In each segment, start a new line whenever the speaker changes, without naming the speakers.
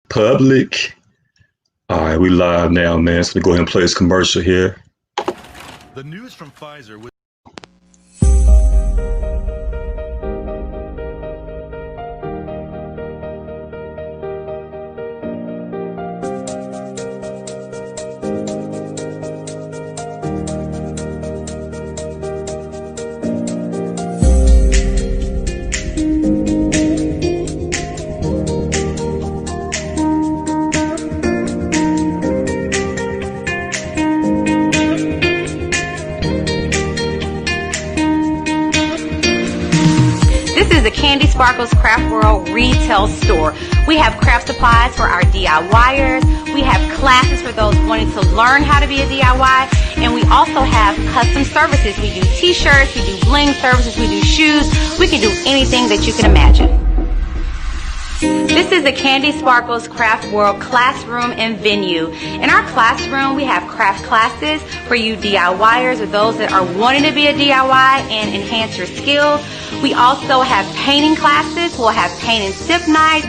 Public. All right, we live now, man. So we go ahead and play this commercial here.
The news from Pfizer.
Candy Sparkles Craft World retail store. We have craft supplies for our DIYers. We have classes for those wanting to learn how to be a DIY. And we also have custom services. We do t-shirts, we do bling services, we do shoes. We can do anything that you can imagine. This is the Candy Sparkles Craft World classroom and venue. In our classroom, we have craft classes for you DIYers or those that are wanting to be a DIY and enhance your skills. We also have painting classes. We'll have paint and sip nights,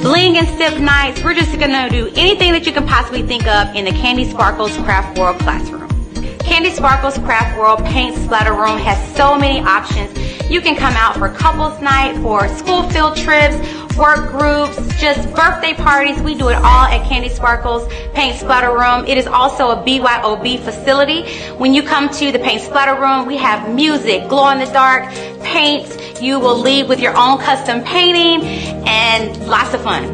bling and sip nights. We're just going to do anything that you can possibly think of in the Candy Sparkles Craft World classroom. Candy Sparkles Craft World Paint Splatter Room has so many options. You can come out for couples night, for school field trips, work groups, just birthday parties. We do it all at Candy Sparkles Paint Splatter Room. It is also a BYOB facility. When you come to the Paint Splatter Room, we have music, glow-in-the-dark, paints. You will leave with your own custom painting and lots of fun.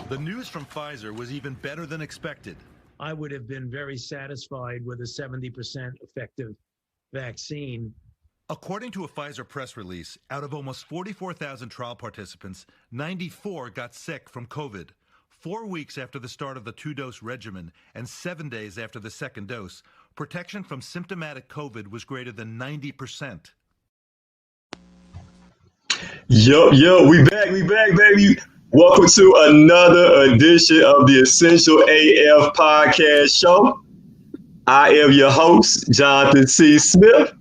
The news from Pfizer was even better than expected.
I would have been very satisfied with a 70% effective vaccine.
According to a Pfizer press release, out of almost 44,000 trial participants, 94 got sick from COVID. 4 weeks after the start of the 2-dose regimen and 7 days after the second dose, protection from symptomatic COVID was greater than 90%.
Yo, we back, baby. Welcome to another edition of the Essential AF Podcast Show. I am your host, Jonathan C. Smith.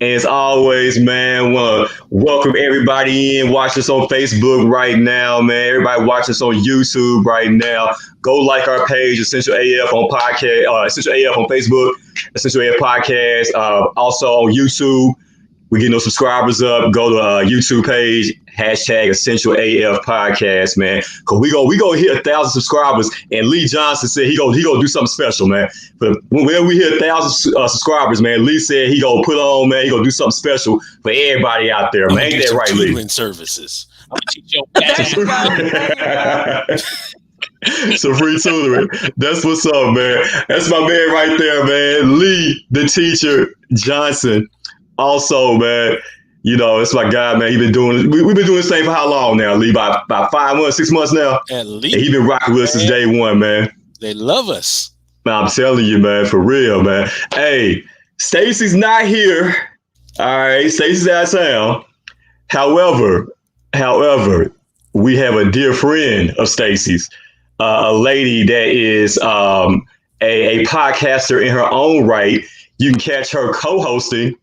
And as always, man, want to welcome everybody in. Watch us on Facebook right now, man. Everybody watch us on YouTube right now. Go like our page, Essential AF on podcast, Essential AF on Facebook, Essential AF Podcast. Also on YouTube. We getting those subscribers up. Go to YouTube page, hashtag Essential AF Podcast, man. Cause we go hit 1,000 subscribers, and Lee Johnson said he go do something special, man. But when we hit 1,000 subscribers, man, Lee said he go put on, man. He go do something special for everybody out there, man. Ain't that right, Lee?
Tutoring services. I'm gonna teach your
Some free tutoring. That's what's up, man. That's my man right there, man. Lee, the teacher Johnson. Also, man, you know, it's my guy, man. We've been doing this thing for how long now, Lee? About 5 months, 6 months now?
At least.
And he been rocking with us since day one, man.
They love us.
Man, I'm telling you, man, for real, man. Hey, Stacy's not here. All right, Stacy's out of town. However, we have a dear friend of Stacy's, a lady that is a podcaster in her own right. You can catch her co-hosting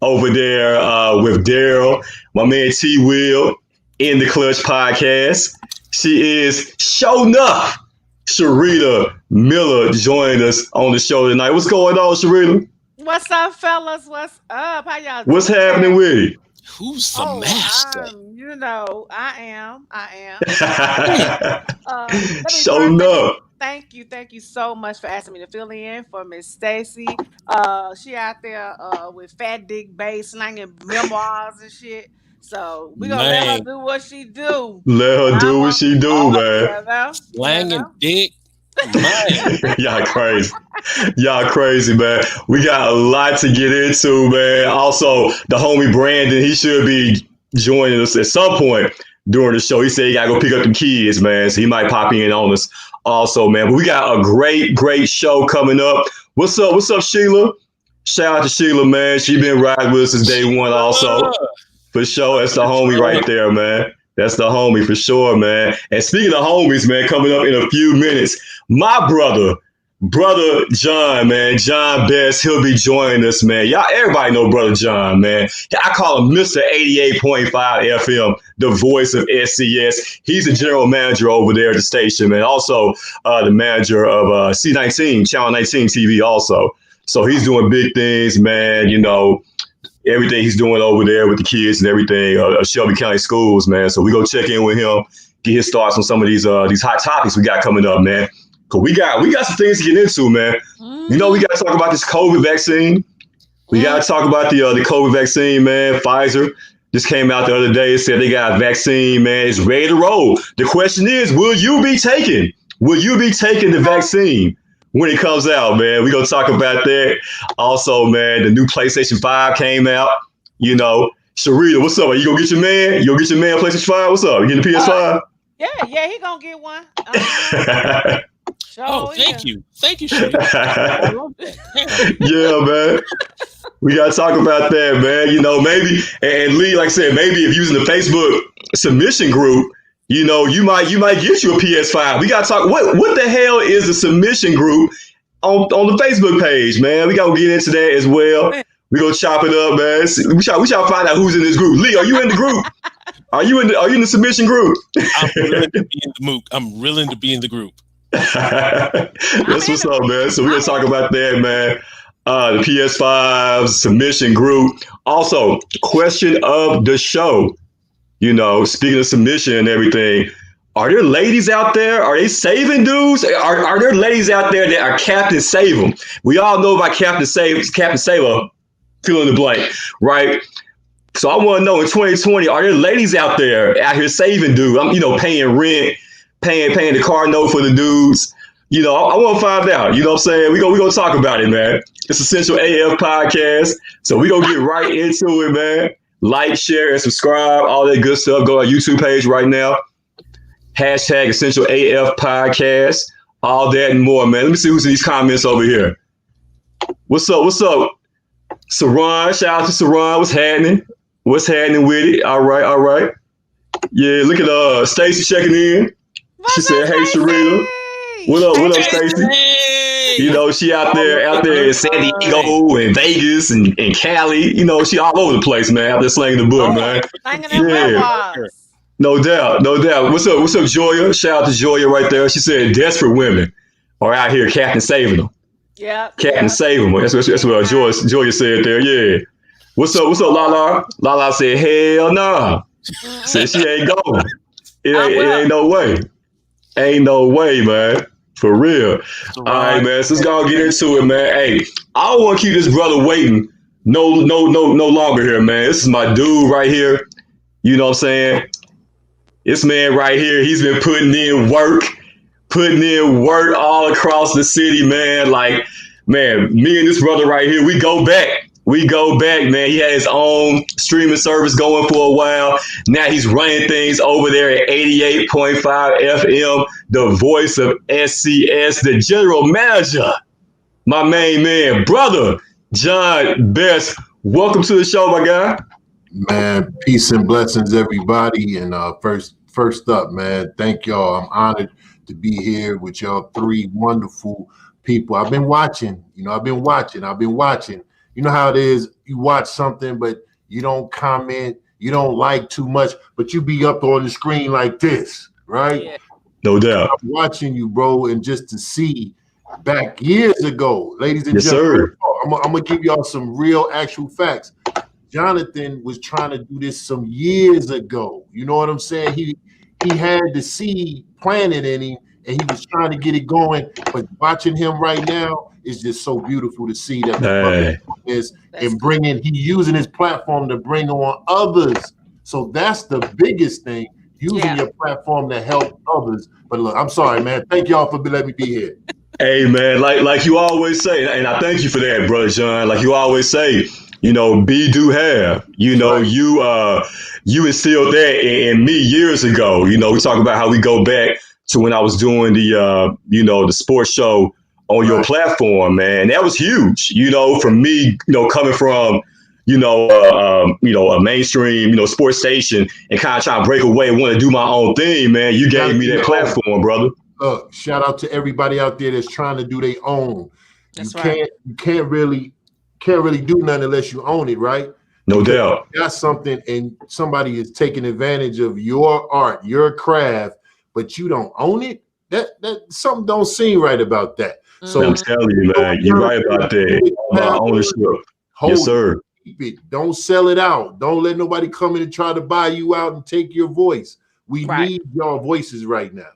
over there with Daryl, my man T Will, in the Clutch podcast. She is show enough. Sharita Miller joined us on the show tonight. What's going on, Sharita?
What's up, fellas? What's up? How y'all doing?
What's happening with you?
Who's the master?
You know, I am.
Show enough.
Thank you so much for asking me to fill in for Miss Stacy. She out there with Fat Dick Bay slanging memoirs and shit. So we gonna let her do what she do.
Let her do what she do, man.
Slanging dick. Man.
Y'all crazy. Y'all crazy, man. We got a lot to get into, man. Also, the homie Brandon, he should be joining us at some point during the show. He said he gotta go pick up the kids, man. So he might pop in on us also, man. But we got a great show coming up. What's up, Sheila? Shout out to Sheila, man. She been riding with us since day one also. For sure. That's the homie right there, man. That's the homie for sure, man. And speaking of homies, man, coming up in a few minutes, my brother John, man, John Best, he'll be joining us, man. Y'all, everybody know Brother John, man. I call him Mr. 88.5 FM, the voice of SCS. He's the general manager over there at the station, man. Also, the manager of C19, Channel 19 TV also. So he's doing big things, man, you know, everything he's doing over there with the kids and everything, Shelby County Schools, man. So we go check in with him, get his thoughts on some of these hot topics we got coming up, man. Cause we got some things to get into, man. You know, we got to talk about this COVID vaccine. We got to talk about the COVID vaccine, man. Pfizer just came out the other day and said they got a vaccine, man. It's ready to roll. The question is, will you be taking the vaccine when it comes out, man? We're going to talk about that. Also, man, the new PlayStation 5 came out. You know, Sharita, what's up? Are you going to get your man? You going to get your man PlayStation 5? What's up? You getting the PS5?
Yeah, he going to get one.
Thank you, Sharita.
Yeah, man. We got to talk about that, man. You know, maybe, and Lee, like I said, maybe if using the Facebook submission group, you know, you might get you a PS5. We got to talk. What the hell is a submission group on the Facebook page, man? We got to get into that as well. We gonna chop it up, man. We shall find out who's in this group. Lee, are you in the group? Are you in the submission group?
I'm willing to be in the MOOC. I'm willing to be in the group.
That's what's up, man. So we're gonna talk about that, man. The PS5 submission group. Also, question of the show. You know, speaking of submission and everything, are there ladies out there? Are they saving dudes? Are there ladies out there that are Captain Save 'em? We all know about Captain Saver, fill in the blank, right? So I want to know in 2020, are there ladies out there out here saving dudes? I'm, you know, paying rent, paying the car note for the dudes. You know, I want to find out. You know what I'm saying? We gonna talk about it, man. It's Essential AF podcast. So we gonna get right into it, man. Like, share, and subscribe, all that good stuff. Go to our YouTube page right now. Hashtag Essential AF podcast. All that and more, man. Let me see who's in these comments over here. What's up? Saran, shout out to Saran. What's happening with it? All right. Yeah, look at Stacy checking in. She said, "Hey, Sharita. What up, Stacy?" Hey. You know, she out there in San Diego and Vegas and Cali. You know, she all over the place, man. Out there slanging the book, man.
Yeah.
No doubt. What's up, Joya? Shout out to Joya right there. She said, "Desperate women are out here, Captain saving them."
Yeah.
Captain save them. That's what Joya said there. Yeah. What's up, Lala? Lala said, "Hell nah." Said she ain't going. It ain't no way. Ain't no way, man. For real. All right, man. So let's go get into it, man. Hey, I don't want to keep this brother waiting no longer here, man. This is my dude right here. You know what I'm saying? This man right here, he's been putting in work all across the city, man. Like, man, me and this brother right here, we go back We go back, man. He had his own streaming service going for a while. Now he's running things over there at 88.5 FM, the voice of SCS, the general manager, my main man, brother, John Best. Welcome to the show, my guy.
Man, peace and blessings, everybody. And first up, man, thank y'all. I'm honored to be here with y'all three wonderful people. I've been watching. You know how it is. You watch something, but you don't comment. You don't like too much, but you be up on the screen like this, right?
Yeah.
No doubt.
I'm watching you, bro, and just to see back years ago, ladies and
Yes,
gentlemen,
sir.
I'm gonna give y'all some real actual facts. Jonathan was trying to do this some years ago. You know what I'm saying? He had the seed planted in him, and he was trying to get it going. But watching him right now is just so beautiful to see that the brother is and he using his platform to bring on others. So that's the biggest thing. Using your platform to help others. But look, I'm sorry, man. Thank y'all for letting me be here.
Hey, man, like you always say, and I thank you for that, brother John. Like you always say, you know, be do have. You know, right. You instilled that in me years ago. You know, we talk about how we go back to when I was doing the the sports show on your platform, man. That was huge. You know, for me, you know, coming from a mainstream, sports station and kind of trying to break away and want to do my own thing, man. You gave me that platform, brother.
Look, shout out to everybody out there that's trying to do their own.
That's right.
You can't really do nothing unless you own it, right?
No doubt.
You got something and somebody is taking advantage of your art, your craft, but you don't own it. That something don't seem right about that. So
I'm telling you, man, you're right about that. About ownership. Yes, sir.
Keep it. Don't sell it out. Don't let nobody come in and try to buy you out and take your voice. We need y'all voices right now.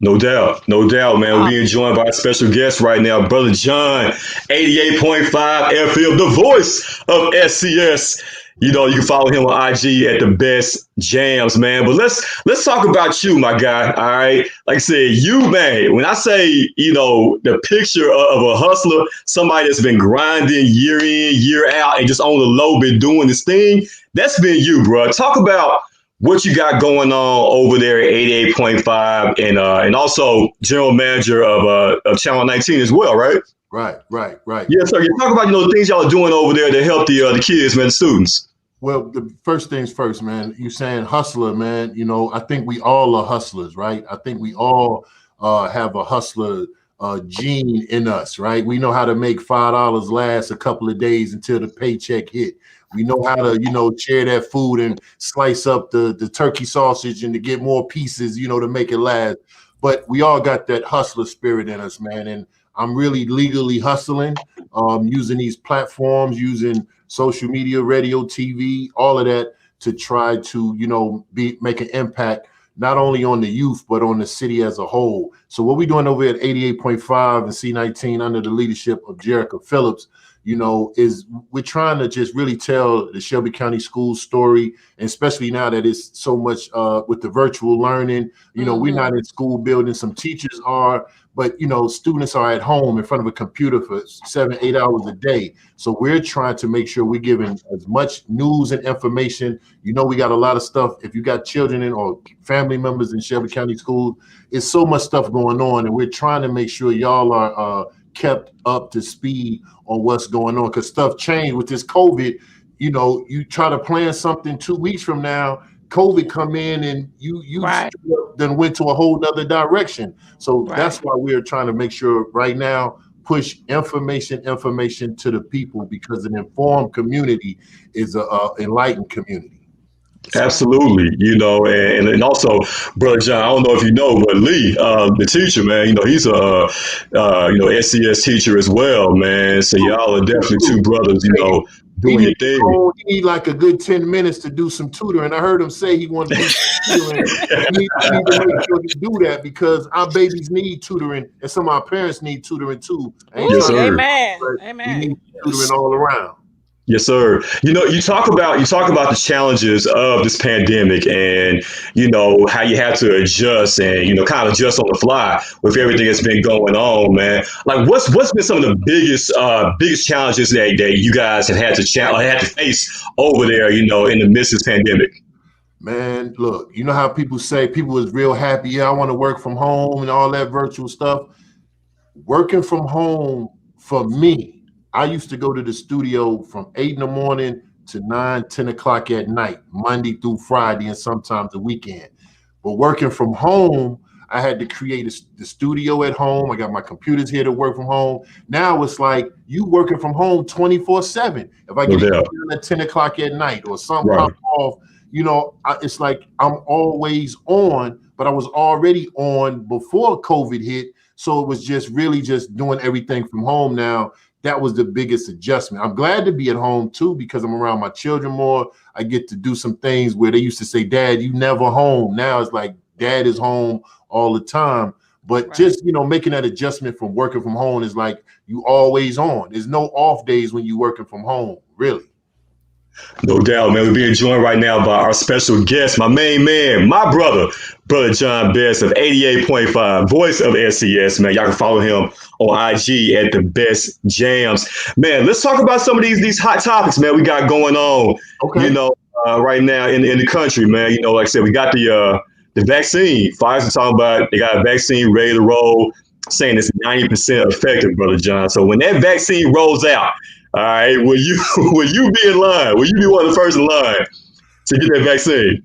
No doubt, man. We're being joined by a special guest right now, Brother John, 88.5 FM, the voice of SCS. You know, you can follow him on IG at the best jams, man. But let's talk about you, my guy. All right. Like I said, you, man, when I say, the picture of a hustler, somebody that's been grinding year in, year out, and just on the low been doing this thing, that's been you, bro. Talk about what you got going on over there at 88.5 and also general manager of Channel 19 as well, right?
Right.
Yeah, so you talk about the things y'all are doing over there to help the kids, man, the students.
Well, the first things first, man. You saying hustler, man. I think we all are hustlers, right? I think we all have a hustler gene in us, right? We know how to make $5 last a couple of days until the paycheck hit. We know how to, share that food and slice up the turkey sausage and to get more pieces, to make it last. But we all got that hustler spirit in us, man. And I'm really legally hustling, using these platforms, using social media, radio, TV, all of that to try to, make an impact, not only on the youth, but on the city as a whole. So what we're doing over at 88.5 and C19 under the leadership of Jerica Phillips, is we're trying to just really tell the Shelby County Schools story, and especially now that it's so much with the virtual learning. We're not in school buildings. Some teachers are, but students are at home in front of a computer for 7-8 hours a day. So we're trying to make sure we're giving as much news and information. We got a lot of stuff. If you got children or family members in Shelby County Schools, it's so much stuff going on, and we're trying to make sure y'all are kept up to speed on what's going on, because stuff changed with this COVID. You try to plan something 2 weeks from now, COVID come in and you then went to a whole nother direction. So that's why we're trying to make sure right now push information to the people, because an informed community is an enlightened community.
Absolutely, and also, Brother John, I don't know if you know, but Lee, the teacher, man, he's a SCS teacher as well, man. So y'all are definitely two brothers, doing your thing.
You need like a good 10 minutes to do some tutoring. I heard him say he wanted to do tutoring. We need to make sure to do that, because our babies need tutoring, and some of our parents need tutoring too.
Yes, sir.
Amen.
We need tutoring all around.
Yes, sir. You talk about the challenges of this pandemic, and how you have to adjust and kind of adjust on the fly with everything that's been going on, man. Like, what's been some of the biggest challenges that you guys have had to face over there, in the midst of this pandemic?
Man, look, you know how people say people was real happy. Yeah, I want to work from home and all that virtual stuff. Working from home for me, I used to go to the studio from 8 in the morning to 9, 10 o'clock at night, Monday through Friday, and sometimes the weekend. But working from home, I had to create the studio at home. I got my computers here to work from home. Now it's like you working from home 24/7. If I
No
get an
doubt.
email at 10 o'clock at night or something
Right.
pop off, it's like I'm always on, but I was already on before COVID hit. So it was just really just doing everything from home now. That was the biggest adjustment. I'm glad to be at home too because I'm around my children more. I get to do some things where they used to say, Dad, you never home. Now it's like Dad is home all the time. But just, making that adjustment from working from home is like you always on. There's no off days when you working from home, really.
No doubt, man. We're being joined right now by our special guest, my main man, my brother John Best of 88.5, voice of SCS, man. Y'all can follow him on IG at the Best Jams. Man, let's talk about some of these hot topics, man, we got going on,
Okay.
right now in the country, man. Like I said, we got the vaccine. Pfizer talking about they got a vaccine ready to roll, saying it's 90% effective, Brother John. So when that vaccine rolls out, all right, will you be in line? Will you be one of the first in line to get that vaccine?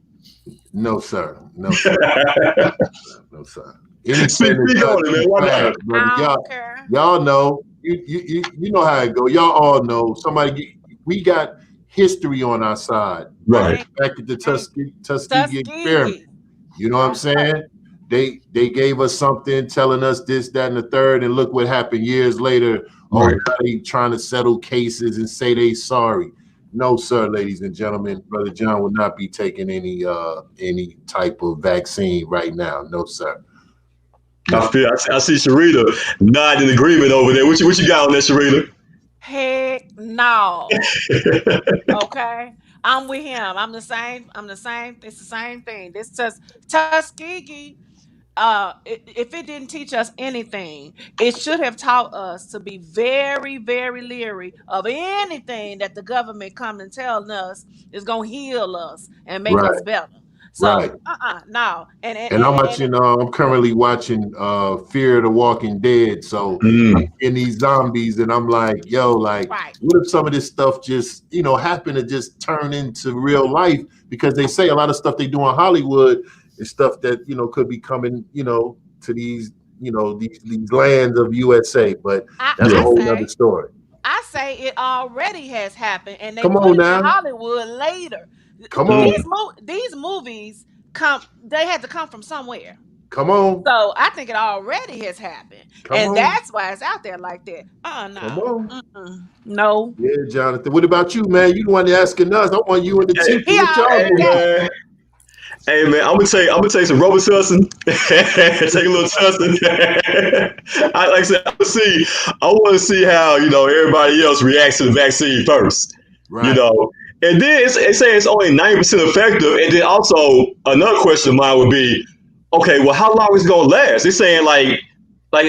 No, sir. No, sir. No, sir. Anything
Speak on it, man. Why not?
Brother. Y'all know. You know how it go. Y'all all know. We got history on our side.
Right.
Back at the Tuskegee experiment. You know what I'm saying? They gave us something telling us this, that, and the third, and look what happened years later.
Right.
Oh, they trying to settle cases and say they sorry. No, sir, ladies and gentlemen, Brother John will not be taking any type of vaccine right now. No, sir.
I see Sharita nodding in agreement over there. What you got on that, Sharita?
Heck no. Okay. I'm with him. I'm the same. It's the same thing. This Tuskegee. If it didn't teach us anything, it should have taught us to be very, very leery of anything that the government come and tell us is gonna heal us and make us better. So, no.
And I'm currently watching Fear of the Walking Dead. So I'm in these zombies, and I'm like, yo, what if some of this stuff just, happen to just turn into real life? Because they say a lot of stuff they do in Hollywood is stuff that, could be coming, to these, these lands of USA. But that's a whole other story.
I say it already has happened, and they
put
it in Hollywood later.
Come on.
These movies they had to come from somewhere.
Come on.
So I think it already has happened. That's why it's out there like that. No.
Come on.
No.
Yeah, Jonathan. What about you, man? You the one asking us. I want you and the team.
Hey man, I'm gonna take some Robitussin. Take a little tussin. Like I said, I want to see how everybody else reacts to the vaccine first.
Right.
And then it say it's only 90% effective. And then also another question of mine would be, okay, well, how long is it gonna last? They're saying like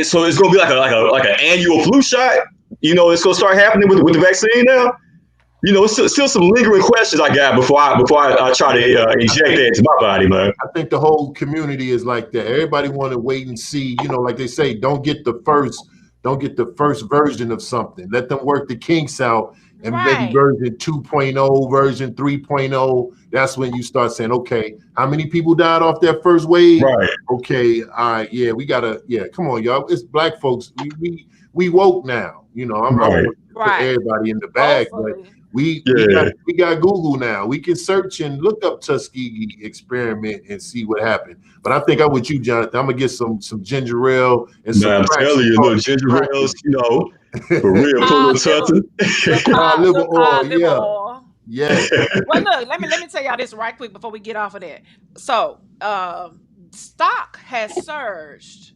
so it's gonna be like an annual flu shot. It's gonna start happening with the vaccine now. It's still some lingering questions I got before I try to inject that into my body, man.
I think the whole community is like that. Everybody want to wait and see. Like they say, don't get the first version of something. Let them work the kinks out, and maybe version 2.0, version 3.0. That's when you start saying, okay, how many people died off that first wave?
Right.
Okay. All right. Yeah, we gotta. Yeah, come on, y'all. It's black folks. We woke now. I'm not put everybody in the bag, but. We got Google now. We can search and look up Tuskegee experiment and see what happened. But I think I'm with you, Jonathan. I'm gonna get some ginger ale and some.
I'm telling you, little ginger ales, for real. Put a little tussin.
Liver oil, yeah.
Well, look, let me tell y'all this right quick before we get off of that. So, stock has surged.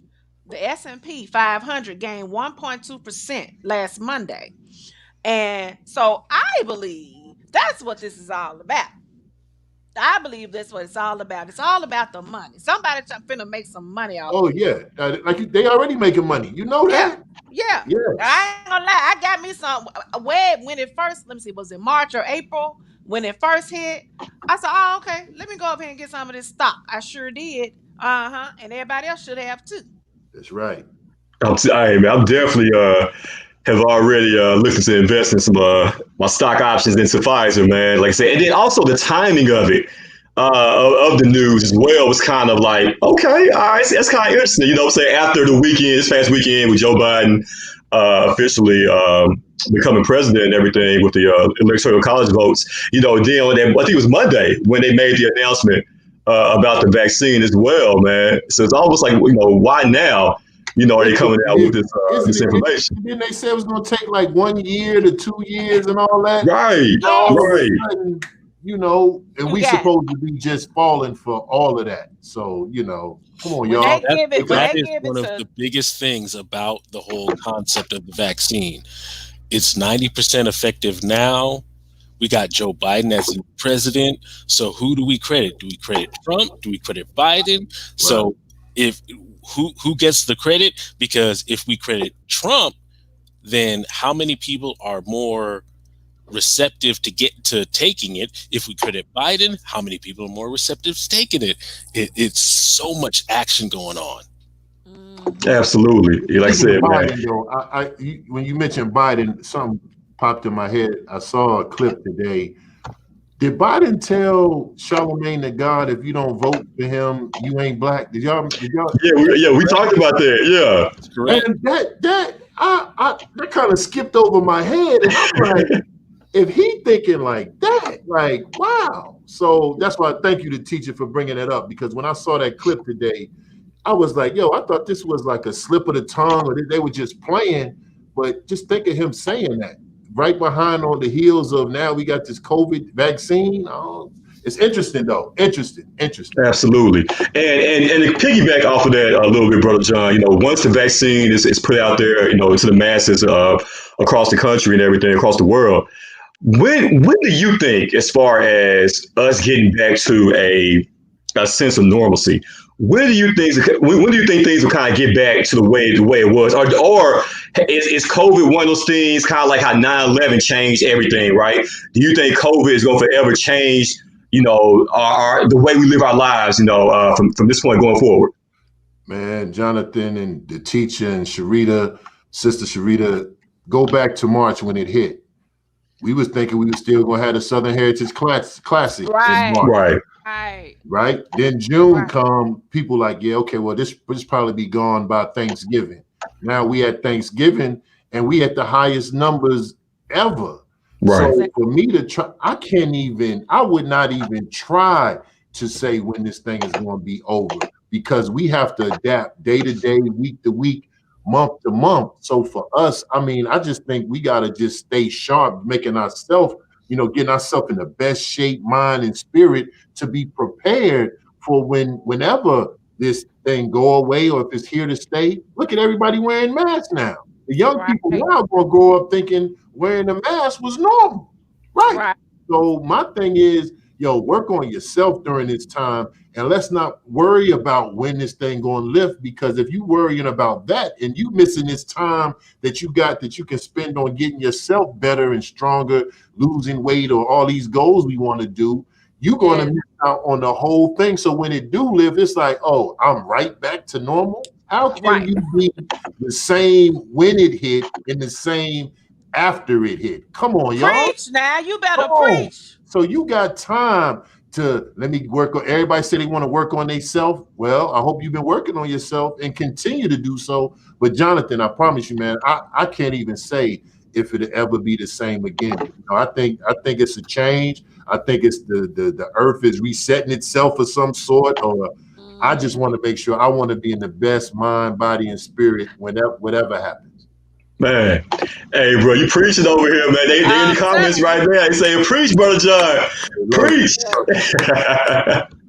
The S&P 500 gained 1.2% last Monday. And so I believe that's what this is all about. I believe that's what it's all about. It's all about the money. Somebody finna make some money off.
Oh yeah, like they already making money. You know that?
Yeah.
Yes.
I ain't gonna lie. I got me some. When it first, let me see, was it March or April when it first hit? I said, "Oh, okay. Let me go up here and get some of this stock." I sure did. And everybody else should have too.
That's right.
I'm definitely have already looked into investing some my stock options into Pfizer, man. Like I said, and then also the timing of it. Of the news as well was kind of like, okay, all right, that's kind of interesting. You know what I'm saying? After the weekend, this past weekend with Joe Biden officially becoming president and everything with the electoral college votes, you know, then I think it was Monday when they made the announcement about the vaccine as well, man. So it's almost like, you know, why now? You know, are they coming out with this information?
Didn't they say it was going to take like 1 year to 2 years and all that?
Right, right.
You know, and we supposed to be just falling for all of that. So, you know, come on, y'all.
That is one of the biggest things about the whole concept of the vaccine. It's 90% effective now. We got Joe Biden as the president. So who do we credit? Do we credit Trump? Do we credit Biden? Right. So if who gets the credit? Because if we credit Trump, then how many people are more receptive to get to taking it? If we credit Biden, how many people are more receptive to taking it? It's so much action going on.
Absolutely. Like I said,
Biden, though, when you mentioned Biden, something popped in my head. I saw a clip today. Did Biden tell Charlamagne the God, if you don't vote for him, you ain't black? Did y'all?
Yeah, we talked about that. Yeah,
that's correct.
And that kind of skipped over my head, and I'm like, if he thinking like that, like, wow. So that's why I thank you, the teacher, for bringing that up, because when I saw that clip today, I was like, yo, I thought this was like a slip of the tongue, or they were just playing. But just think of him saying that right behind on the heels of now we got this COVID vaccine. Oh, it's interesting though. Interesting.
Absolutely. And to piggyback off of that a little bit, Brother John, you know, once the vaccine is put out there, you know, to the masses across the country and everything across the world, when do you think, as far as us getting back to a sense of normalcy, when do you think things will kind of get back to the way it was, or is COVID one of those things, kind of like how 9/11 changed everything, right? Do you think COVID is going to forever change, you know, the way we live our lives, you know, from this point going forward?
Man, Jonathan and the teacher and Sister Sharita, go back to March when it hit. We was thinking we were still going to have the Southern Heritage Classic. Right. Then June come, people like, yeah, okay, well, this probably be gone by Thanksgiving. Now we at Thanksgiving, and we at the highest numbers ever. Right. So for me to try, I would not even try to say when this thing is going to be over, because we have to adapt day to day, week to week, month to month. So for us, I mean, I just think we got to just stay sharp, making ourselves, you know, getting ourselves in the best shape, mind, and spirit to be prepared for whenever this thing go away, or if it's here to stay. Look at everybody wearing masks now. The young people now going to grow up thinking wearing a mask was normal. Right. So my thing is, work on yourself during this time, and let's not worry about when this thing going to lift, because if you worrying about that and you missing this time that you got that you can spend on getting yourself better and stronger, losing weight, or all these goals we want to do, you're going to miss out on the whole thing. So when it do live, it's like, oh, I'm right back to normal. How can you be the same when it hit and the same after it hit? Come on, y'all.
Preach now. You better preach.
So you got time to let me work on. Everybody say they want to work on themselves. Well, I hope you've been working on yourself and continue to do so. But Jonathan, I promise you, man, I can't even say if it'll ever be the same again. You know, I think it's a change. I think it's the earth is resetting itself of some sort, or I just want to make sure I want to be in the best mind, body, and spirit whatever happens.
Man, hey, bro, you preaching over here, man. They in the comments right there. They say, preach, Brother John. Preach.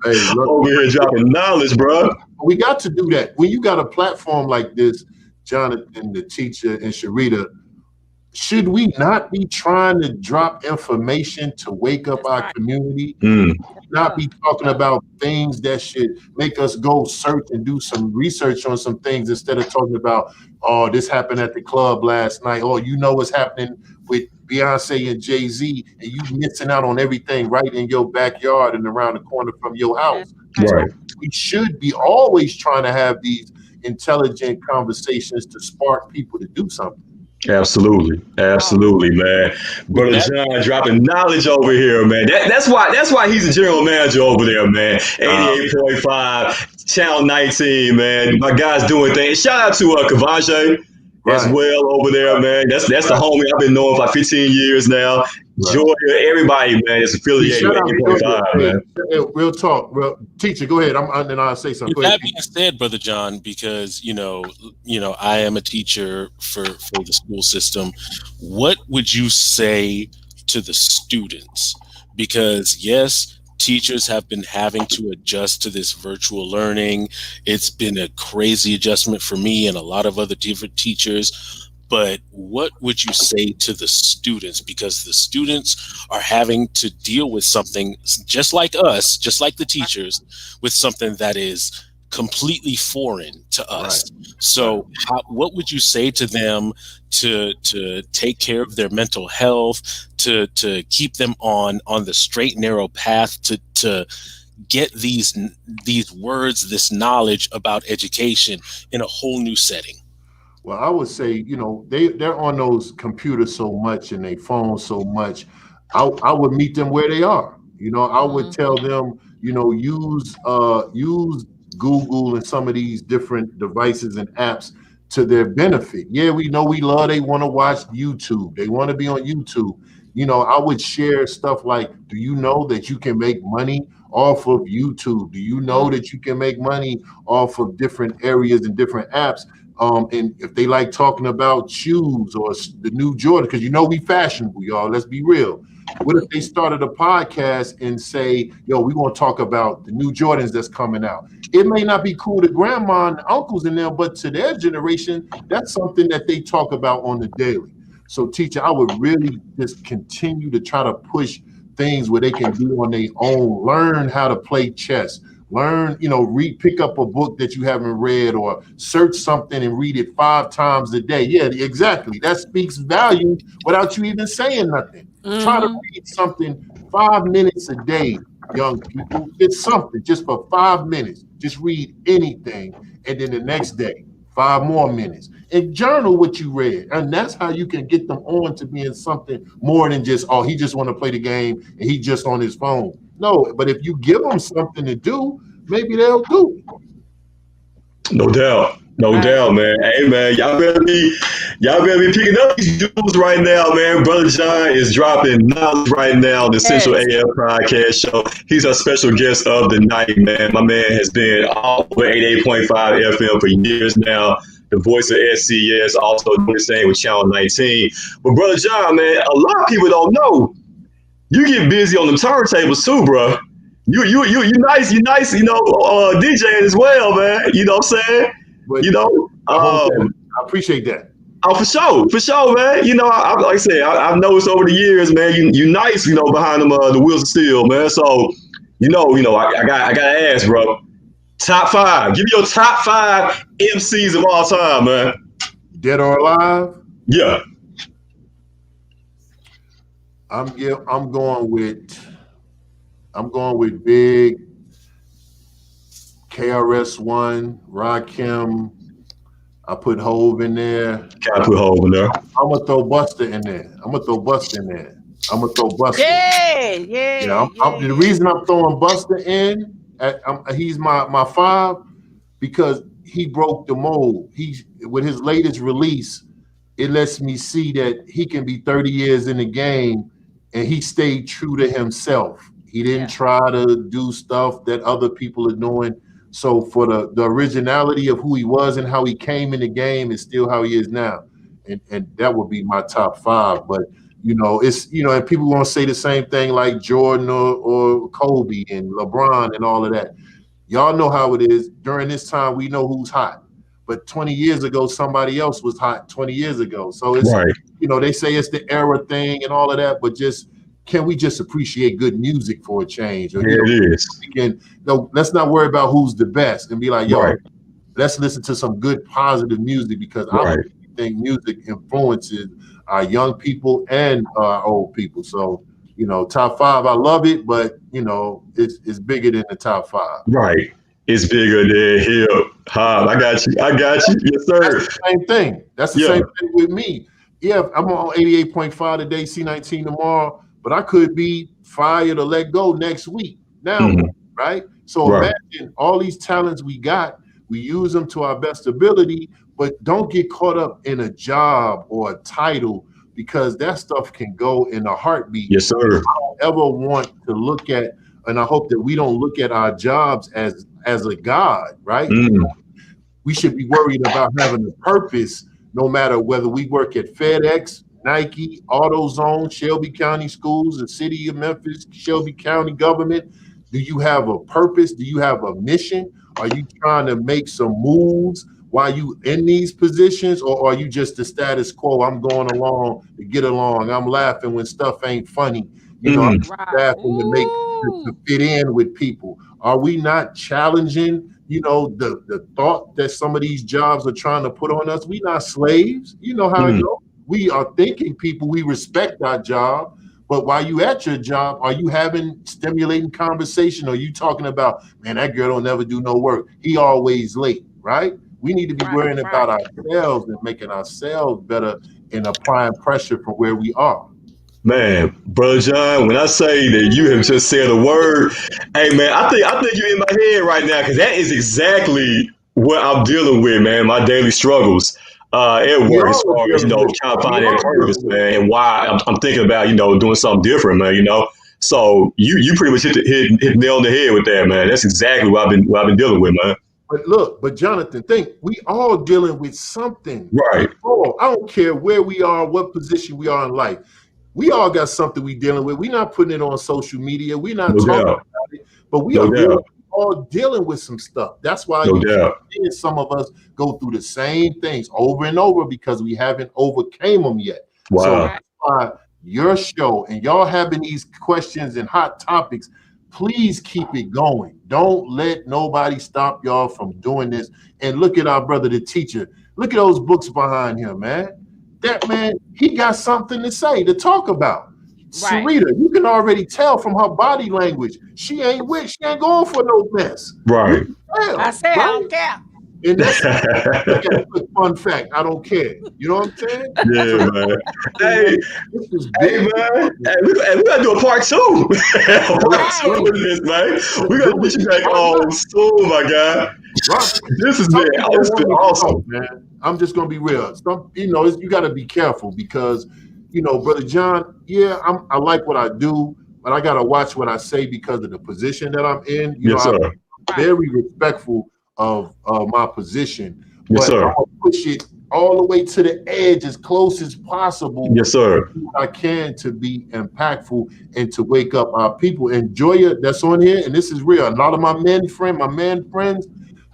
Hey, look,
over here dropping knowledge, bro.
We got to do that. When you got a platform like this, Jonathan, the teacher, and Sharita, should we not be trying to drop information to wake up our community? Not be talking about things that should make us go search and do some research on some things instead of talking about, oh, this happened at the club last night, or you know what's happening with Beyonce and Jay-Z, and you missing out on everything right in your backyard and around the corner from your house.
Right.
So we should be always trying to have these intelligent conversations to spark people to do something.
Absolutely, man. Brother John dropping knowledge over here, man. That's why he's a general manager over there, man. 88.5, Channel 19, man. My guys doing things. Shout out to Kavaje as well over there, man. That's the homie I've been knowing for 15 years now. Georgia, everybody, man, is affiliated with 8.5, man.
Real talk. Well, teacher, go ahead. Then I'll say something.
With that being said, Brother John, because you know, I am a teacher for the school system. What would you say to the students? Because yes, teachers have been having to adjust to this virtual learning. It's been a crazy adjustment for me and a lot of other different teachers. But what would you say to the students? Because the students are having to deal with something just like us, just like the teachers, with something that is completely foreign to us. Right. So what would you say to them to take care of their mental health, to keep them on the straight and narrow path to get these words, this knowledge about education in a whole new setting?
Well, I would say, they're on those computers so much and they phones so much. I would meet them where they are. I would tell them, use Google and some of these different devices and apps to their benefit. Yeah, we know they want to watch YouTube. They want to be on YouTube. I would share stuff like, do you know that you can make money off of YouTube? Do you know that you can make money off of different areas and different apps? And if they like talking about shoes or the new Jordan, because we fashionable, y'all, let's be real. What if they started a podcast and say, yo, we want to talk about the new Jordans that's coming out? It may not be cool to grandma and uncles in there, but to their generation, that's something that they talk about on the daily. So teacher, I would really just continue to try to push things where they can do on their own, learn how to play chess, learn, pick up a book that you haven't read or search something and read it 5 times a day. Yeah, exactly. That speaks value without you even saying nothing. Try to read something 5 minutes a day, young people. It's something just for 5 minutes. Just read anything. And then the next day, 5 more minutes. And journal what you read. And that's how you can get them on to being something more than just, he just want to play the game and he just on his phone. No, but if you give them something to do, maybe they'll do it.
No doubt, man. Hey, man, y'all better be picking up these dudes right now, man. Brother John is dropping knowledge right now on the Central AF podcast show. He's our special guest of the night, man. My man has been all over 88.5 FM for years now. The voice of SCS, also doing the same with Channel 19. But Brother John, man, a lot of people don't know. You get busy on the turntables too, bro. You nice, DJing as well, man. You know what I'm saying?
I appreciate that.
Oh, for sure, man. Like I said, I've noticed over the years, man. You nice, behind them the wheels of steel, man. So, I gotta ask, bro. Top 5. Give me your top 5 MCs of all time, man.
Dead or alive?
Yeah.
I'm going with Big, KRS-One, Rakim. I put Hove in there.
Can't put Hove in there.
I'm gonna throw Busta in there. I'm gonna throw Busta.
Yeah.
The reason I'm throwing Busta in, he's my 5 because he broke the mold. With his latest release, it lets me see that he can be 30 years in the game and he stayed true to himself. He didn't try to do stuff that other people are doing. So for the originality of who he was and how he came in the game is still how he is now. And that would be my top 5. But, it's, and people want to say the same thing like Jordan or Kobe and LeBron and all of that. Y'all know how it is. During this time, we know who's hot. but 20 years ago, somebody else was hot 20 years ago. So it's, they say it's the era thing and all of that, but can we just appreciate good music for a change? Or,
it is.
Let's not worry about who's the best and be like, yo, let's listen to some good, positive music, because I think music influences our young people and our old people. So, top 5, I love it, but it's bigger than the top 5.
Right. It's bigger than hip hop. I got you. Yes, sir.
That's the same thing. That's the same thing with me. Yeah, I'm on 88.5 today, C19 tomorrow, but I could be fired or let go next week. Now, right? So imagine all these talents we got, we use them to our best ability, but don't get caught up in a job or a title, because that stuff can go in a heartbeat.
Yes, sir.
I don't ever want to look at, and I hope that we don't look at our jobs as a god, right? We should be worried about having a purpose, no matter whether we work at FedEx, Nike, AutoZone, Shelby County Schools, the city of Memphis, Shelby County government. Do you have a purpose? Do you have a mission? Are you trying to make some moves while you in these positions, or are you just the status quo? I'm going along to get along. I'm laughing when stuff ain't funny. I'm laughing to fit in with people. Are we not challenging, the thought that some of these jobs are trying to put on us? We not slaves. You know how it goes. We are thinking people. We respect our job. But while you at your job, are you having stimulating conversation? Are you talking about, man, that girl don't never do no work, he always late, right? We need to be worrying about ourselves and making ourselves better and applying pressure from where we are.
Man, Brother John, when I say that you have just said a word, hey man, I think you're in my head right now, because that is exactly what I'm dealing with, man. My daily struggles at work, as far as trying to find that purpose, man, and why I'm thinking about doing something different, man. So you pretty much hit the nail on the head with that, man. That's exactly what I've been dealing with, man.
But Jonathan, we all dealing with something.
Right.
Oh, I don't care where we are, what position we are in life. We all got something we dealing with. We're not putting it on social media. We're not talking about it, but we are all dealing with some stuff. That's why some of us go through the same things over and over, because we haven't overcame them yet.
Wow.
So that's why your show and y'all having these questions and hot topics, please keep it going. Don't let nobody stop y'all from doing this. And look at our brother, the teacher. Look at those books behind him, man. That man, he got something to say, to talk about. Right. Sarita, you can already tell from her body language, she ain't going for no mess.
Right.
I say, right? I don't care.
And that's a fun fact. I don't care. You know what I'm saying?
Yeah, man. Hey, man. Hey, we gotta do a part 2. This, man. We gotta get you back on soon, my guy.
Right.
This has been awesome,
man. I'm just gonna be real. You got to be careful, because, Brother John. Yeah, I like what I do, but I gotta watch what I say because of the position that I'm in.
Yes, sir.
I'm very respectful of my position,
yes,
but
sir.
I'm gonna push it all the way to the edge as close as possible.
Yes, sir.
I can, to be impactful and to wake up our people. And Joya, that's on here, and this is real. A lot of my man friends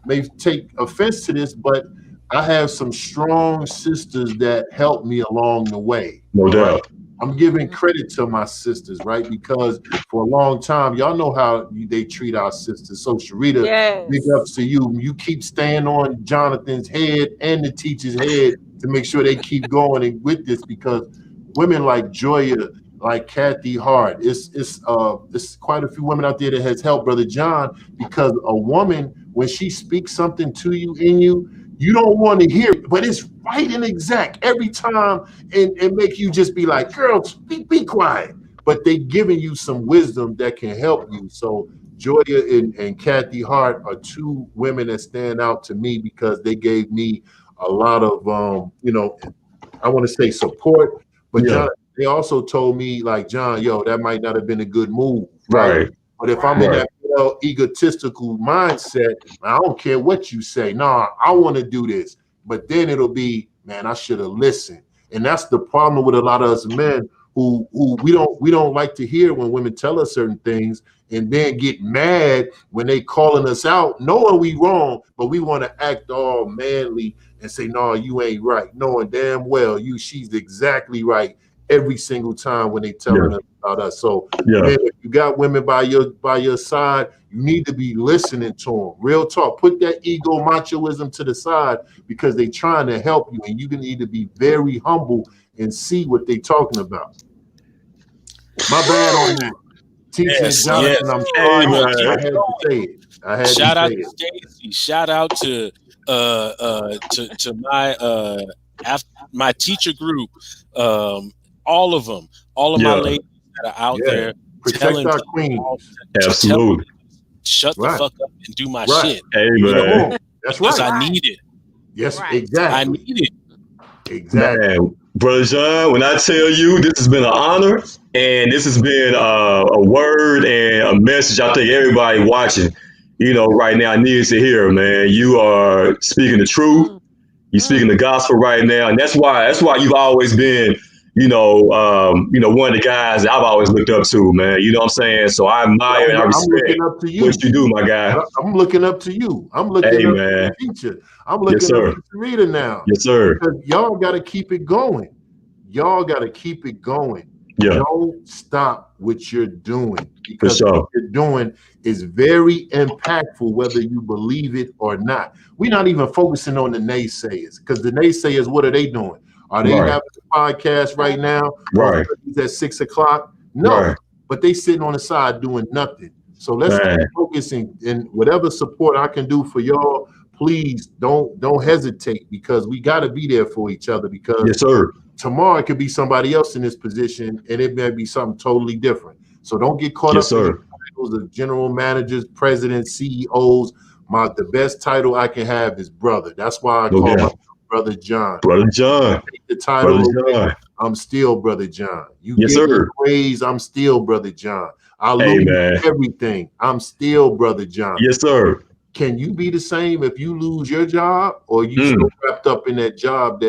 may take offense to this, but I have some strong sisters that helped me along the way.
No doubt.
I'm giving credit to my sisters, right? Because for a long time, y'all know how they treat our sisters. So Sarita, big ups to you. You keep staying on Jonathan's head and the teacher's head to make sure they keep going with this, because women like Joya, like Kathy Hart, it's quite a few women out there that has helped Brother John, because a woman, when she speaks something to you, in you, you don't want to hear it, but it's right and exact every time, and make you just be like, girl, be quiet. But they giving you some wisdom that can help you. So Joya and Kathy Hart are 2 women that stand out to me, because they gave me a lot of, I want to say support, but John, they also told me, like, John, that might not have been a good move.
Right.
But if I'm in that egotistical mindset, I don't care what you say. Nah, I want to do this. But then it'll be, man, I should have listened. And that's the problem with a lot of us men who we don't like to hear when women tell us certain things, and then get mad when they calling us out, knowing we wrong, but we want to act all manly and say, no, you ain't right, knowing damn well she's exactly right every single time when they telling us about us. So man, if you got women by your side, you need to be listening to them. Real talk. Put that ego machoism to the side, because they trying to help you, and you need to be very humble and see what they talking about. My bad on that. Teaching Jonathan, I'm sorry. I had to say it.
Shout out to Stacy. Shout out to my teacher group. All of them. All of my ladies that are out there.
Protect our queens.
Absolutely.
Shut the fuck up and do my shit.
Amen.
That's
because I need it.
Yes, exactly.
I need it.
Exactly. Man, Brother John, when I tell you this has been an honor, and this has been a word and a message I think everybody watching, right now needs to hear, man. You are speaking the truth. You're speaking the gospel right now. And that's why you've always been, one of the guys that I've always looked up to, man. You know what I'm saying? So I admire and I respect what you do, my guy.
I'm looking up to you. I'm looking up to the teacher. I'm looking up to Rita now.
Yes, sir.
Because y'all got to keep it going. Y'all got to keep it going.
Yeah.
Don't stop what you're doing, because what you're doing is very impactful, whether you believe it or not. We're not even focusing on the naysayers, because the naysayers, what are they doing? Are they having a podcast right now?
Right.
At 6 o'clock? No, but they sitting on the side doing nothing. So let's keep focusing, and whatever support I can do for y'all, please don't hesitate, because we got to be there for each other, because
yes, sir.
Tomorrow it could be somebody else in this position, and it may be something totally different. So don't get caught up in the titles of general managers, presidents, CEOs. The best title I can have is brother. That's why I call myself Brother John.
Brother John.
The title,
Brother John.
I'm still Brother John. You
yes,
give
sir.
me praise, I'm still Brother John. I lose everything, I'm still Brother John.
Yes, sir.
Can you be the same if you lose your job, or you so wrapped up in that job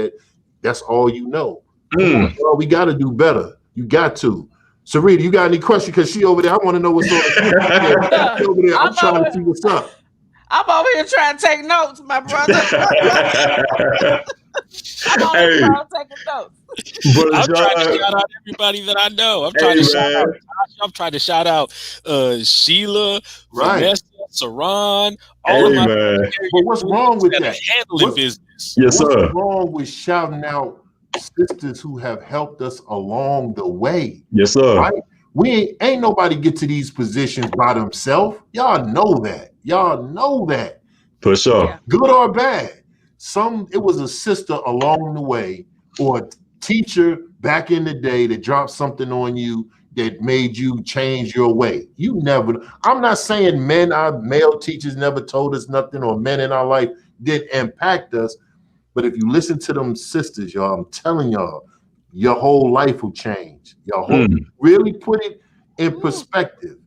that's all you know? Well, we got to do better. You got to. Sarita, you got any questions? Because she over there, I want to know what's on. Over there, I'm trying to see what's up.
I'm over here trying to take notes, my brother. I'm over here taking notes.
I'm trying to shout out everybody that I know. I'm trying to shout out. I'm trying to shout out Sheila, Vanessa, Saran, all of my.
But what's wrong with that?
Handling business.
Yes, sir.
What's wrong with shouting out sisters who have helped us along the way?
Yes, sir.
Right? We ain't nobody get to these positions by themselves. Y'all know that. Y'all know that.
For sure.
Good or bad. It was a sister along the way, or a teacher back in the day that dropped something on you that made you change your way. I'm not saying our male teachers never told us nothing, or men in our life didn't impact us. But if you listen to them sisters, y'all, I'm telling y'all, your whole life will change. Really put it in perspective.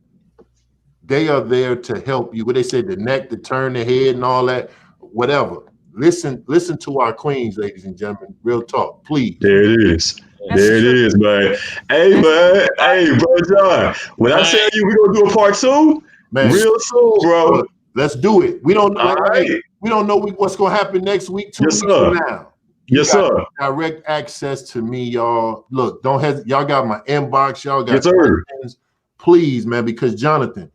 They are there to help you. What they say, the neck, to turn the head and all that, whatever. Listen to our queens, ladies and gentlemen. Real talk, please.
There it is. There it is, man. Hey, man. Hey, bro, John. When I tell you we're going to do a part 2, man, real soon, bro.
Let's do it. We don't know what's going to happen next week, 2 weeks from now.
Yes, sir.
Direct access to me, y'all. Look, don't hesitate. Y'all got my inbox. Y'all got questions. Please, man, because Jonathan,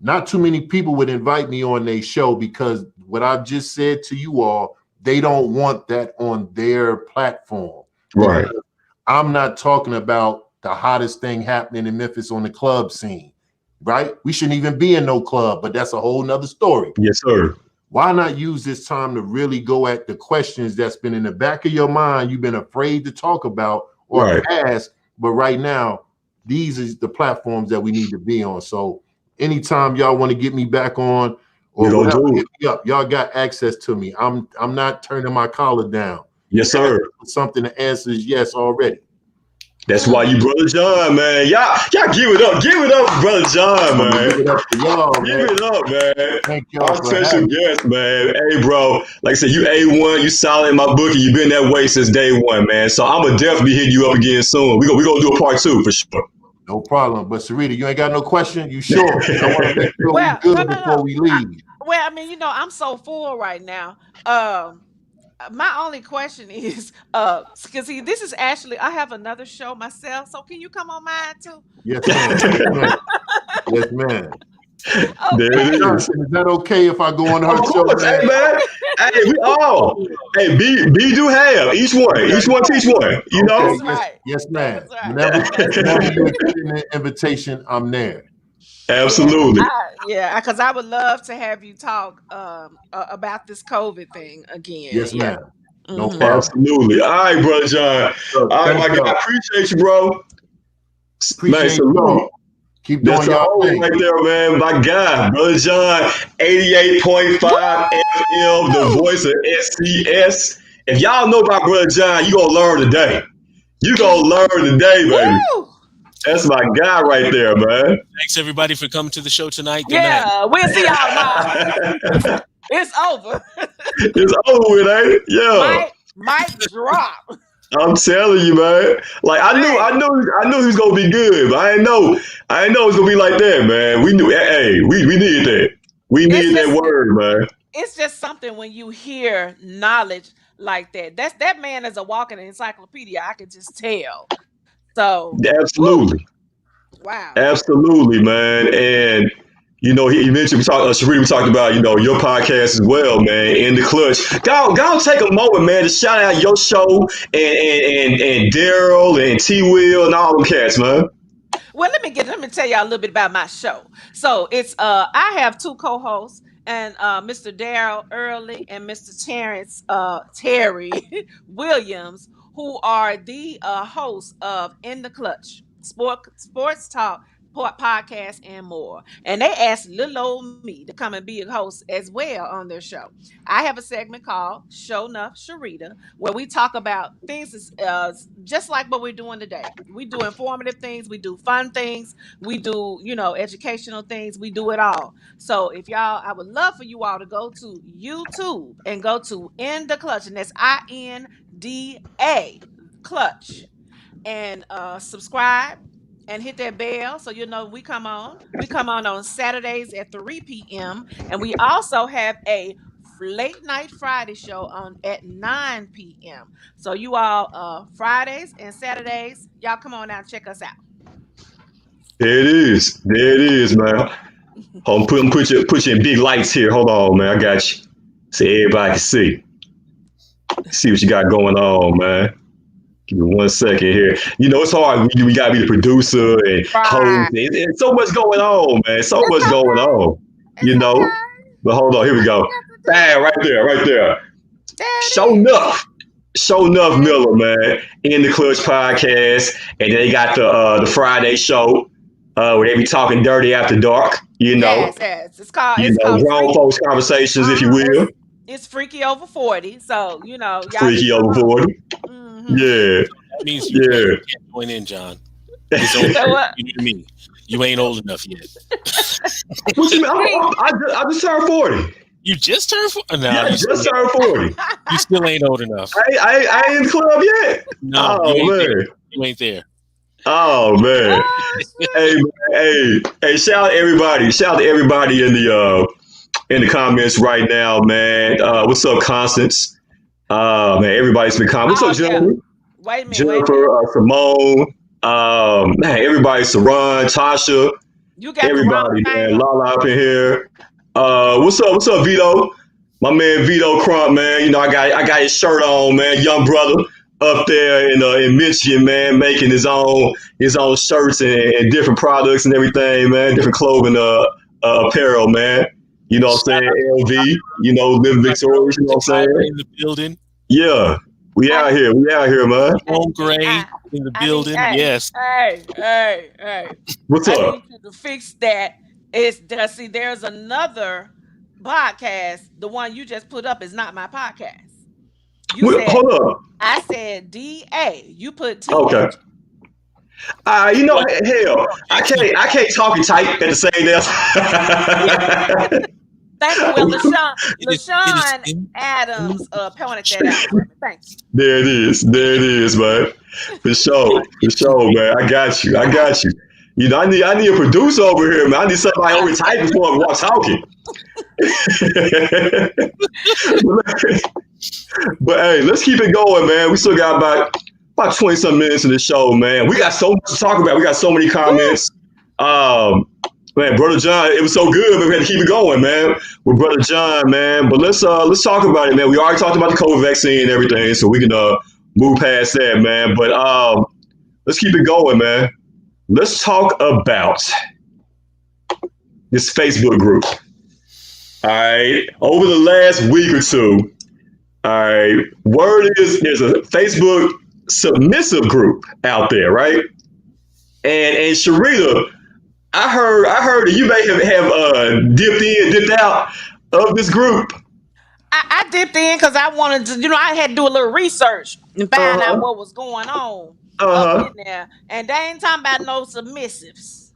not too many people would invite me on their show, because what I've just said to you all, they don't want that on their platform.
Right.
I'm not talking about the hottest thing happening in Memphis on the club scene, right? We shouldn't even be in no club, but that's a whole nother story.
Yes, sir.
Why not use this time to really go at the questions that's been in the back of your mind, you've been afraid to talk about or ask, but right now, these are the platforms that we need to be on. So anytime y'all want to get me back on, or whatever, hit me up. Y'all got access to me. I'm not turning my collar down.
Yes, sir.
Something the answer is yes already.
That's why you Brother John, man. Y'all give it up. Give it up, Brother John, man.
Give it up to y'all, man.
Give it up, man.
Thank y'all
Our
for
special
having
guest, man. Hey, bro. Like I said, you A1, you solid in my book, and you've been that way since day one, man. So I'm gonna definitely hit you up again soon. We gonna do a part 2 for sure.
No problem. But Sarita, you ain't got no question? You sure? I want to make sure we good before we leave.
Well, I mean, you know, I'm so full right now. My only question is, because this is actually, I have another show myself, so can you come on mine too?
Yes, ma'am. Yes, ma'am.
There it is.
Is that okay if I go on her show?
Hey, man. Hey, we all. Hey, B do have each one. Each one teach one. You know?
That's right.
Yes, ma'am.
Right.
Whenever you extend an invitation, I'm there.
Absolutely.
Yeah, because I would love to have you talk about this COVID thing again.
Yes, ma'am. No problem.
Absolutely. All right, Brother John. All right, my guy. Appreciate you, bro.
Appreciate you. Keep doing y'all thing
right there, man. My guy, Brother John, 88.5 FM, the voice of SCS. If y'all know about Brother John, you gonna learn today. You gonna learn today, baby. Woo! That's my guy right there, man.
Thanks everybody for coming to the show tonight. Good night.
We'll see y'all now. It's over.
It's over with, ain't it? Yeah.
Mic drop.
I'm telling you, man. Like I knew he was gonna be good, but I didn't know it's gonna be like that, man. We knew. Hey, we needed that. We needed that word, man.
It's just something when you hear knowledge like that. That man is a walking encyclopedia. I can just tell. So
absolutely.
Woo. Wow.
Absolutely, man. And you know, he mentioned Sarita, we talked about, you know, your podcast as well, man. In the Clutch. Go take a moment, man, to shout out your show and Daryl and T Will and all them cats, man.
Well, let me tell y'all a little bit about my show. So it's I have 2 co-hosts, and Mr. Daryl Early and Mr. Terry Williams, who are the hosts of In the Clutch, sports talk podcast and more. And they asked little old me to come and be a host as well on their show. I have a segment called Show Enough Sharita, where we talk about things just like what we're doing today. We do informative things, we do fun things, we do, you know, educational things, we do it all. So if y'all, I would love for you all to go to YouTube and go to In the Clutch, and that's INDA Clutch, and subscribe and hit that bell so you know we come on. We come on Saturdays at 3 p.m. and we also have a late night Friday show on at 9 p.m. So you all Fridays and Saturdays, y'all come on out and check us out.
There it is, man. Hold on, put you in big lights here. Hold on, man. I got you. So everybody can see. See what you got going on, man. Give me 1 second here. You know, it's hard. We got to be the producer and host. There's so much going on, man. So much going on, you know. But hold on. Here we go. Bam, right there. Show enough Miller, man. In the Clutch podcast. And then they got the Friday show where they be talking dirty after dark, you know.
Yes. It's called
grown folks conversations, if you will.
It's Freaky Over 40. So, you know.
Freaky Over 40. Yeah.
That means you can't join in, John. It's only you to me. You ain't old enough yet.
What you mean? I just turned 40.
You just turned 40? No,
yeah, just turned 40.
You still ain't old enough.
I ain't in the club yet.
No, you ain't there.
Oh man. Hey, shout out to everybody. Shout out to everybody in the comments right now, man. What's up, Constance? Man, everybody's been commenting. What's up, Jennifer?
Wait a minute.
Jennifer, Simone, man, everybody, Saran, Tasha,
you got
everybody, man. Lala up in here. What's up, Vito? My man Vito Crump, man. You know, I got his shirt on, man. Young brother up there in Michigan, man, making his own shirts and different products and everything, man. Different clothing, apparel, man. You know what I'm saying? LV, you know, Living Victorious, you know what I'm saying?
In the building.
Yeah. We out here, man.
Home Gray in the building. Yes.
Hey.
What's up?
I need you to fix that. There's another podcast. The one you just put up is not my podcast.
Hold up.
I said DA. You put TH.
Okay. You know, hell, I can't talk and type at the same time.
Thank you. Well, LaShawn Adams pointed that out for me. Thank you.
There it is, man. For sure, man. I got you. You know, I need a producer over here, man. I need somebody over typing before I'm talking. But hey, let's keep it going, man. We still got about 20-some minutes in the show, man. We got so much to talk about. We got so many comments. Man, Brother John, it was so good, but we had to keep it going, man. With Brother John, man. But let's talk about it, man. We already talked about the COVID vaccine and everything, so we can move past that, man. But let's keep it going, man. Let's talk about this Facebook group. All right. Over the last week or two, all right, word is there's a Facebook submissive group out there, right? And Sharita, I heard that you may have dipped out of this group.
I dipped in because I wanted to, I had to do a little research and find out what was going on up in there. And they ain't talking about no submissiveness.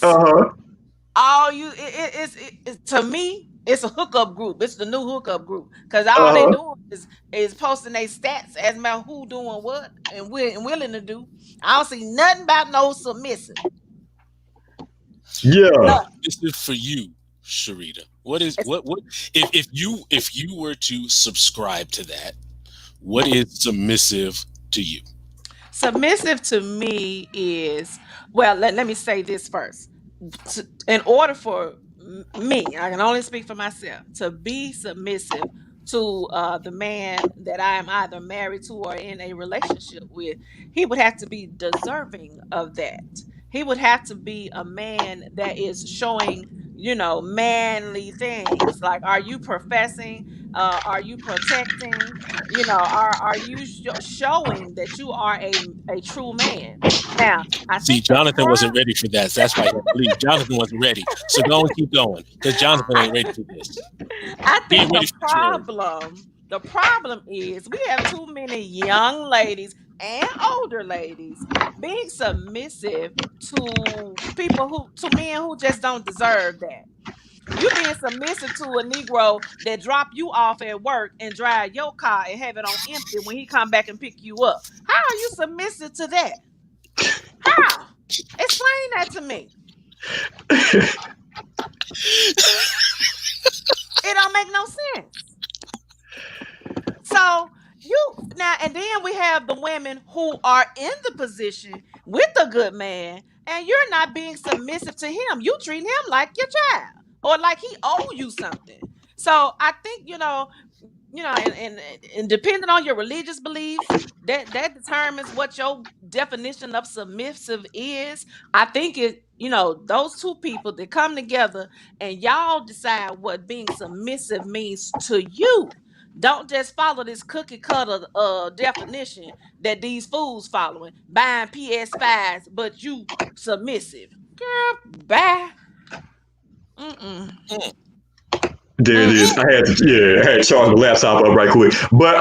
All to me, it's a hookup group. It's the new hookup group because all they doing is posting their stats as about who doing what and willing to do. I don't see nothing about no submissive.
Yeah.
This is for you, Sharita. What if you were to subscribe to that, what is submissive to you?
Submissive to me is, well, let me say this first. In order for me, I can only speak for myself, to be submissive to the man that I am either married to or in a relationship with, he would have to be deserving of that. He would have to be a man that is showing, manly things. Like, are you professing? Are you protecting? Are you showing that you are a true man? Now, I think
Jonathan wasn't ready for that. So that's why I believe Jonathan wasn't ready. So go and keep going because Jonathan ain't ready for this.
I think the problem is we have too many young ladies and older ladies being submissive to men who just don't deserve that. You being submissive to a Negro that drop you off at work and drive your car and have it on empty when he come back and pick you up. How are you submissive to that? How? Explain that to me. It don't make no sense. So and then we have the women who are in the position with a good man, and you're not being submissive to him. You treat him like your child or like he owe you something. So I think and depending on your religious beliefs, that determines what your definition of submissive is. I think those two people that come together and y'all decide what being submissive means to you. Don't just follow this cookie cutter definition that these fools following, buying PS5s, but you submissive. Girl, bye.
There it is. I had to charge the laptop up right quick. But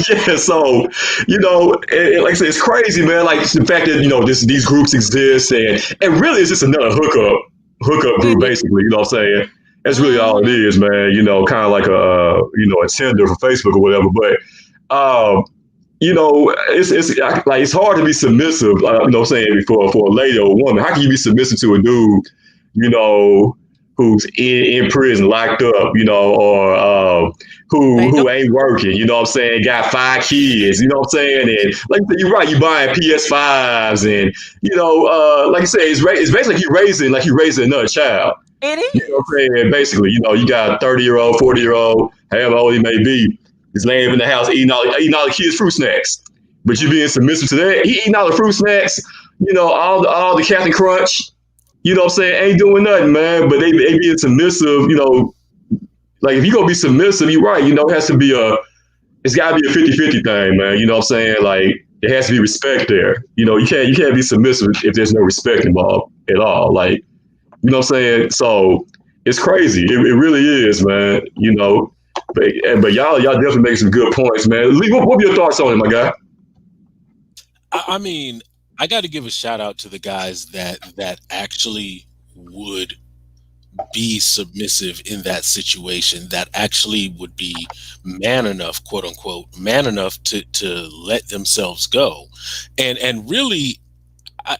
yeah, so like I said, it's crazy, man. Like the fact that these groups exist and really it's just another hookup group, basically. You know what I'm saying? That's really all it is, man. Kind of like a Tinder for Facebook or whatever. But it's hard to be submissive. What I'm saying, for a lady or a woman. How can you be submissive to a dude? Who's in prison, locked up, or who ain't working, you know what I'm saying? Got 5 kids, you know what I'm saying? And like you're right, you buying PS5s, and like I said, it's basically like you raising another child.
It is.
You know what I'm saying? Basically, you got a 30-year-old, 40-year-old, however old he may be, he's laying in the house eating all the kids' fruit snacks. But you being submissive to that, he eating all the fruit snacks, all the Captain Crunch. You know what I'm saying? Ain't doing nothing, man. But they being submissive, like if you're going to be submissive, you're right. It has to be it's got to be a 50-50 thing, man. You know what I'm saying? Like there has to be respect there. You can't be submissive if there's no respect involved at all. Like, you know what I'm saying? So it's crazy. It really is, man. But y'all definitely make some good points, man. Lee, what are your thoughts on it, my guy?
I mean, I got to give a shout out to the guys that actually would be submissive in that situation, that actually would be man enough, quote unquote, man enough to let themselves go. And really,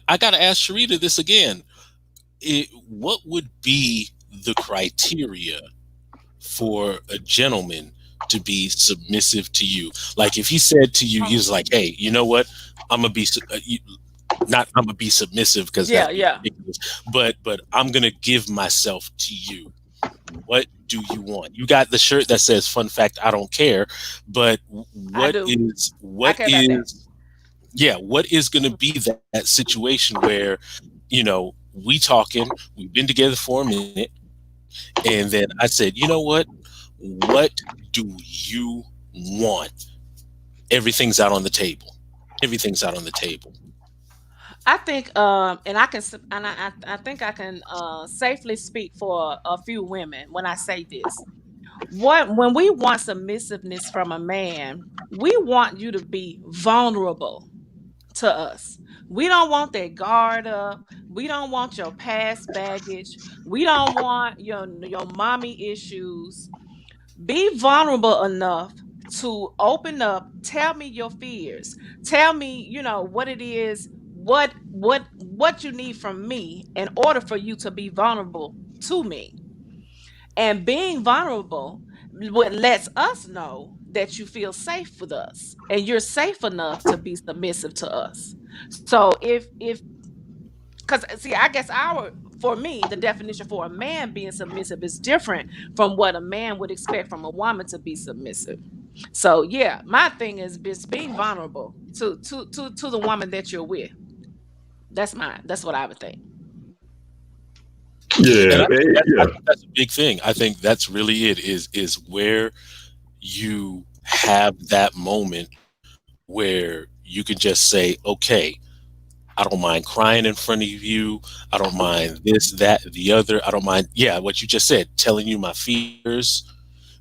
I got to ask Sharita this again. What would be the criteria for a gentleman to be submissive to you? Like if he said to you, he's like, hey, you know what? I'm gonna be not I'm gonna be submissive because ridiculous, but I'm gonna give myself to you. What do you want? You got the shirt that says "Fun fact, I don't care," but what is what gonna be that situation where, you know, we talking, we've been together for a minute, and then I said, you know what do you want? Everything's out on the table. Everything's out on the table.
I think, and I can, and I think I can safely speak for a few women when I say this. When we want submissiveness from a man, we want you to be vulnerable to us. We don't want that guard up. We don't want your past baggage. We don't want your mommy issues. Be vulnerable enough to open up, tell me your fears, tell me, you know, what it is, what you need from me in order for you to be vulnerable to me. And being vulnerable what lets us know that you feel safe with us and you're safe enough to be submissive to us. So if because see, I guess for me, the definition for a man being submissive is different from what a man would expect from a woman to be submissive. So yeah, my thing is just being vulnerable to the woman that you're with. That's mine. That's what I would think.
Yeah,
I think that's a big thing. I think that's really it. Is where you have that moment where you can just say, okay, I don't mind crying in front of you. I don't mind this, that, the other. I don't mind, what you just said, telling you my fears,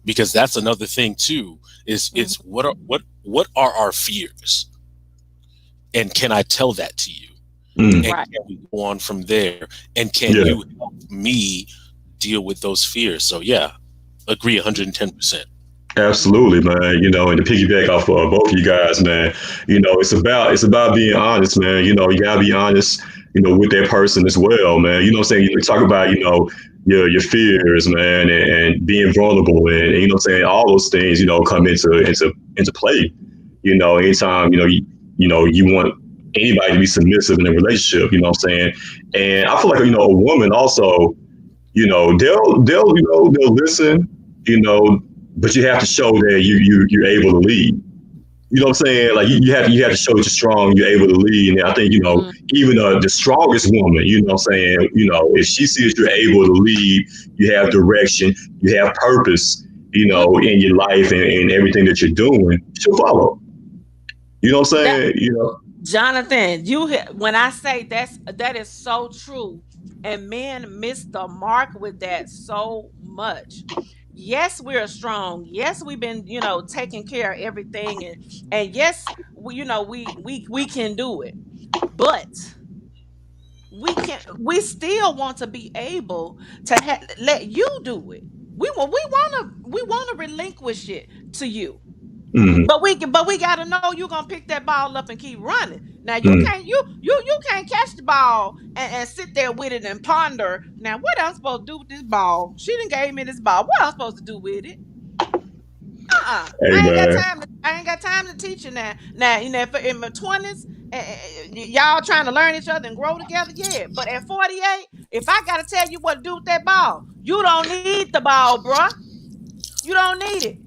because that's another thing too. It's what are our fears, and can I tell that to you? And can we go on from there? And can you help me deal with those fears? So agree 110%.
Absolutely, man. You know, and to piggyback off of both of you guys, man, you know, it's about being honest, man. You know, you gotta be honest, you know, with that person as well, man. You know what I'm saying? You talk about, you know, your fears, man, and being vulnerable, and you know what I'm saying, all those things, you know, come into play. You know, anytime, you know, you want anybody to be submissive in a relationship, you know what I'm saying? And I feel like, you know, a woman also, you know, they'll listen, you know, but you have to show that you're able to lead. You know what I'm saying? Like you have to show that you're strong, you're able to lead. And I think, you know, even the strongest woman, you know what I'm saying, you know, if she sees you're able to lead, you have direction, you have purpose, you know, in your life and everything that you're doing, she'll follow. You know what I'm saying? You know,
Jonathan, when I say that is so true, and men miss the mark with that so much. Yes, we're strong. Yes, we've been, you know, taking care of everything, and yes, you know, we can do it. But we still want to be able to let you do it. We want to relinquish it to you. But we got to know you're gonna pick that ball up and keep running. Now you can't catch the ball and sit there with it and ponder. Now what am I supposed to do with this ball? She done gave me this ball. What am I supposed to do with it? I ain't got time to teach you now. Now, you know, in my 20s, y'all trying to learn each other and grow together, yeah. But at 48, if I gotta tell you what to do with that ball, you don't need the ball, bruh. You don't need it.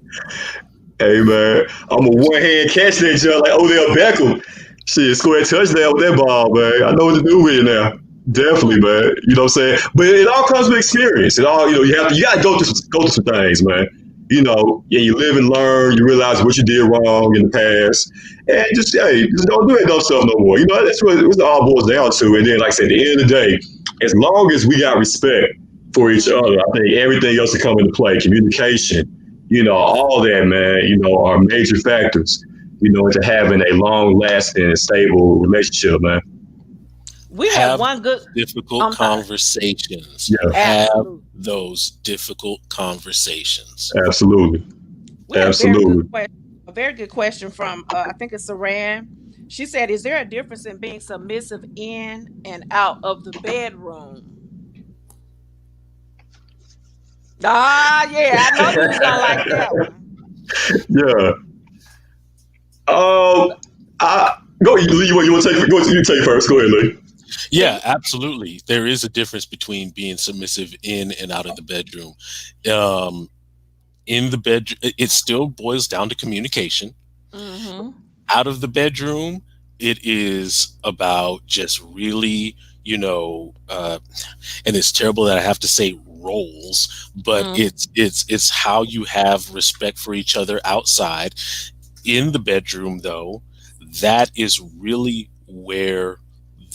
Hey man, I'm a one hand catch that jump like Odell Beckham. Shit, square touchdown with that ball, man. I know what to do with it now. Definitely, man. You know what I'm saying? But it all comes with experience. It all, you know, you gotta go through some things, man. You know, you live and learn. You realize what you did wrong in the past, and just don't do that dumb stuff no more. You know, that's what it all boils down to. And then, like I said, at the end of the day, as long as we got respect for each other, I think everything else will come into play. Communication, you know, all that, man, you know, are major factors, you know, into having a long lasting and stable relationship, man.
We have one good
difficult conversations.
Yeah.
Have those difficult conversations.
Absolutely. Absolutely.
A very good question from I think it's Saran. She said, "Is there a difference in being submissive in and out of the bedroom?" Ah, yeah, I know you was gonna like that one.
Yeah. Go. You want to take? You take first. Go ahead, Lee.
Yeah, absolutely. There is a difference between being submissive in and out of the bedroom. In the bedroom, it still boils down to communication.
Mm-hmm.
Out of the bedroom, it is about just really, and it's terrible that I have to say roles, but it's how you have respect for each other outside. In the bedroom, though, that is really where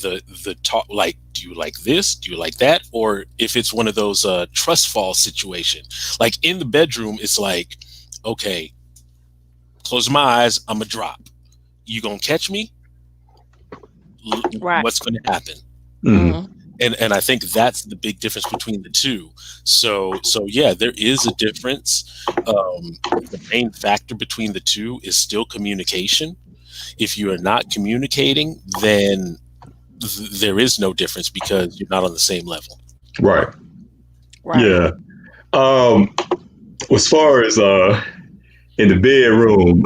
the talk, like, do you like this? Do you like that? Or if it's one of those trust fall situation, like in the bedroom, it's like, okay, close my eyes, I'm gonna drop. You gonna catch me?
Right.
What's gonna happen?
Mm-hmm.
And I think that's the big difference between the two. So yeah, there is a difference. The main factor between the two is still communication. If you are not communicating, then there is no difference because you're not on the same level.
Right. Yeah. As far as in the bedroom,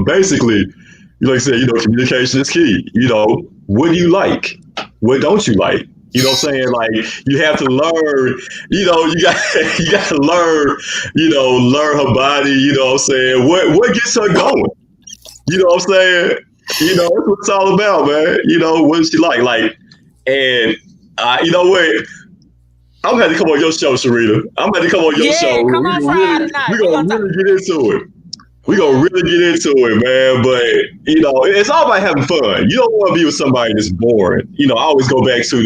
basically, like I said, communication is key. What do you like? What don't you like? You know what I'm saying? Like, you have to learn, you got to learn, learn her body, you know what I'm saying? What gets her going? You know what I'm saying? That's what it's all about, man. What does she like? And you know what? I'm going to come on your show, Sharita. I'm going to come on your show.
Come on Friday night.
We're going to really get into it. We're going to really get into it, man. But, it's all about having fun. You don't want to be with somebody that's boring. I always go back to the,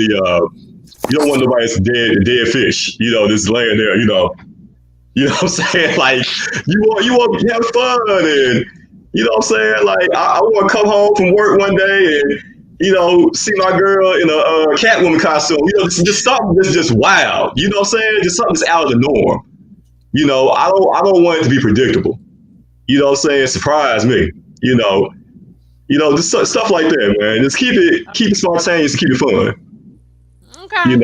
you don't want nobody that's dead fish, that's laying there, You know what I'm saying? Like, you want to have fun. And, you know what I'm saying? Like, I want to come home from work one day and, see my girl in a Catwoman costume. Just something that's just wild. You know what I'm saying? Just something that's out of the norm. I don't want it to be predictable. You know what I'm saying? Surprise me. Just stuff like that, man. Just keep it spontaneous, keep it fun.
Okay.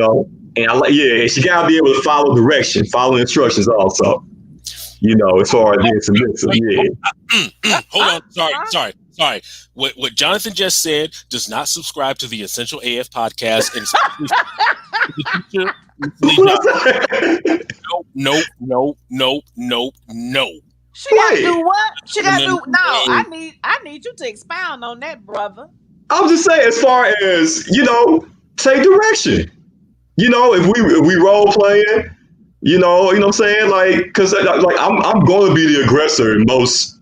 And she gotta be able to follow direction, follow instructions also. As far as being submissive. Yeah.
Hold on. Sorry. What Jonathan just said does not subscribe to the Essential AF podcast. And no.
She got to do what? She got to do. No, I need you to expound on that, brother.
I'm just saying, as far as take direction. If we role playing, you know what I'm saying, like, because I'm going to be the aggressor in most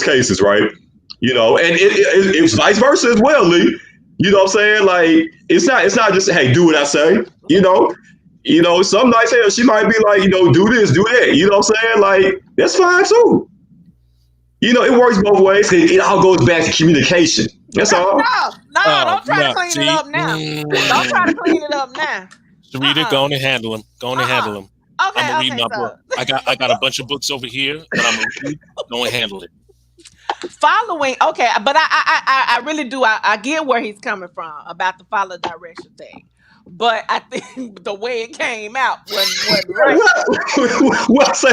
cases, right? And it's vice versa as well, Lee. You know what I'm saying? Like, it's not just, hey, do what I say. Some nights, hey, she might be like, do this, do that. You know what I'm saying? Like, that's fine too. It works both ways. It all goes back to communication. That's all.
No, don't try to clean it up now. Don't try to clean it up now.
Sharita, go on and handle him. Handle him.
Okay,
I'm gonna read my book. I got a bunch of books over here that I'm gonna read. Go and handle it.
Following, okay, but I really do. I get where he's coming from about the follow direction thing. But I think the way it came out wasn't right.
What I say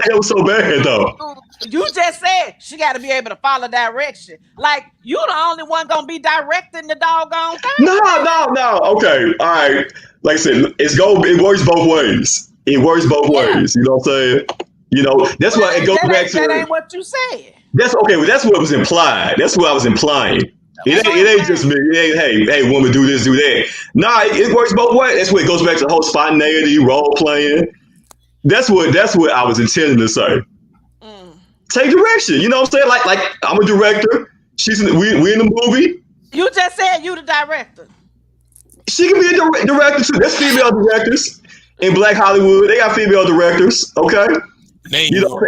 it was so bad though.
You just said she got to be able to follow direction. Like, you the only one gonna be directing the doggone thing.
No. Okay, all right. Like I said, it works both ways. It works both ways. You know what I'm saying? That's why it goes back to.
That ain't what you said.
That's okay. Well, that's what was implied. That's what I was implying. It ain't just me. It ain't, hey, woman, do this, do that. Nah, it works both ways. That's what it goes back to the whole spontaneity, role playing. That's what I was intending to say. Take direction. You know what I'm saying? Like I'm a director. We in the movie.
You just said you the director.
She can be a director too. There's female directors in Black Hollywood. They got female directors. Okay.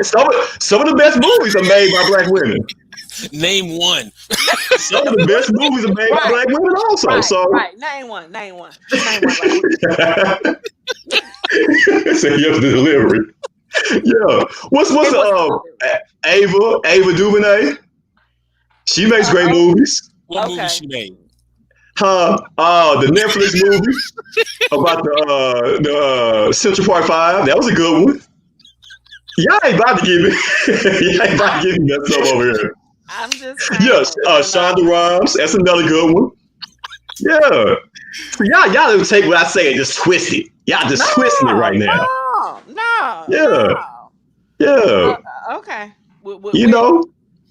Some of the best movies are made by Black women.
Name one.
Some of the best movies are made by black women also.
Right,
so
right. Name one. Just name one right
so you have the delivery. Yeah. What's Ava DuVernay? She makes great movies.
What movie she made?
The Netflix movie about the Central Park 5. That was a good one. Y'all ain't about to give me that stuff over here.
I'm just saying.
Yes, Shonda Rhimes. That's another good one. Yeah. Y'all don't take what I say and just twist it. Y'all just twisting it right now.
No.
Yeah.
Okay.
You know.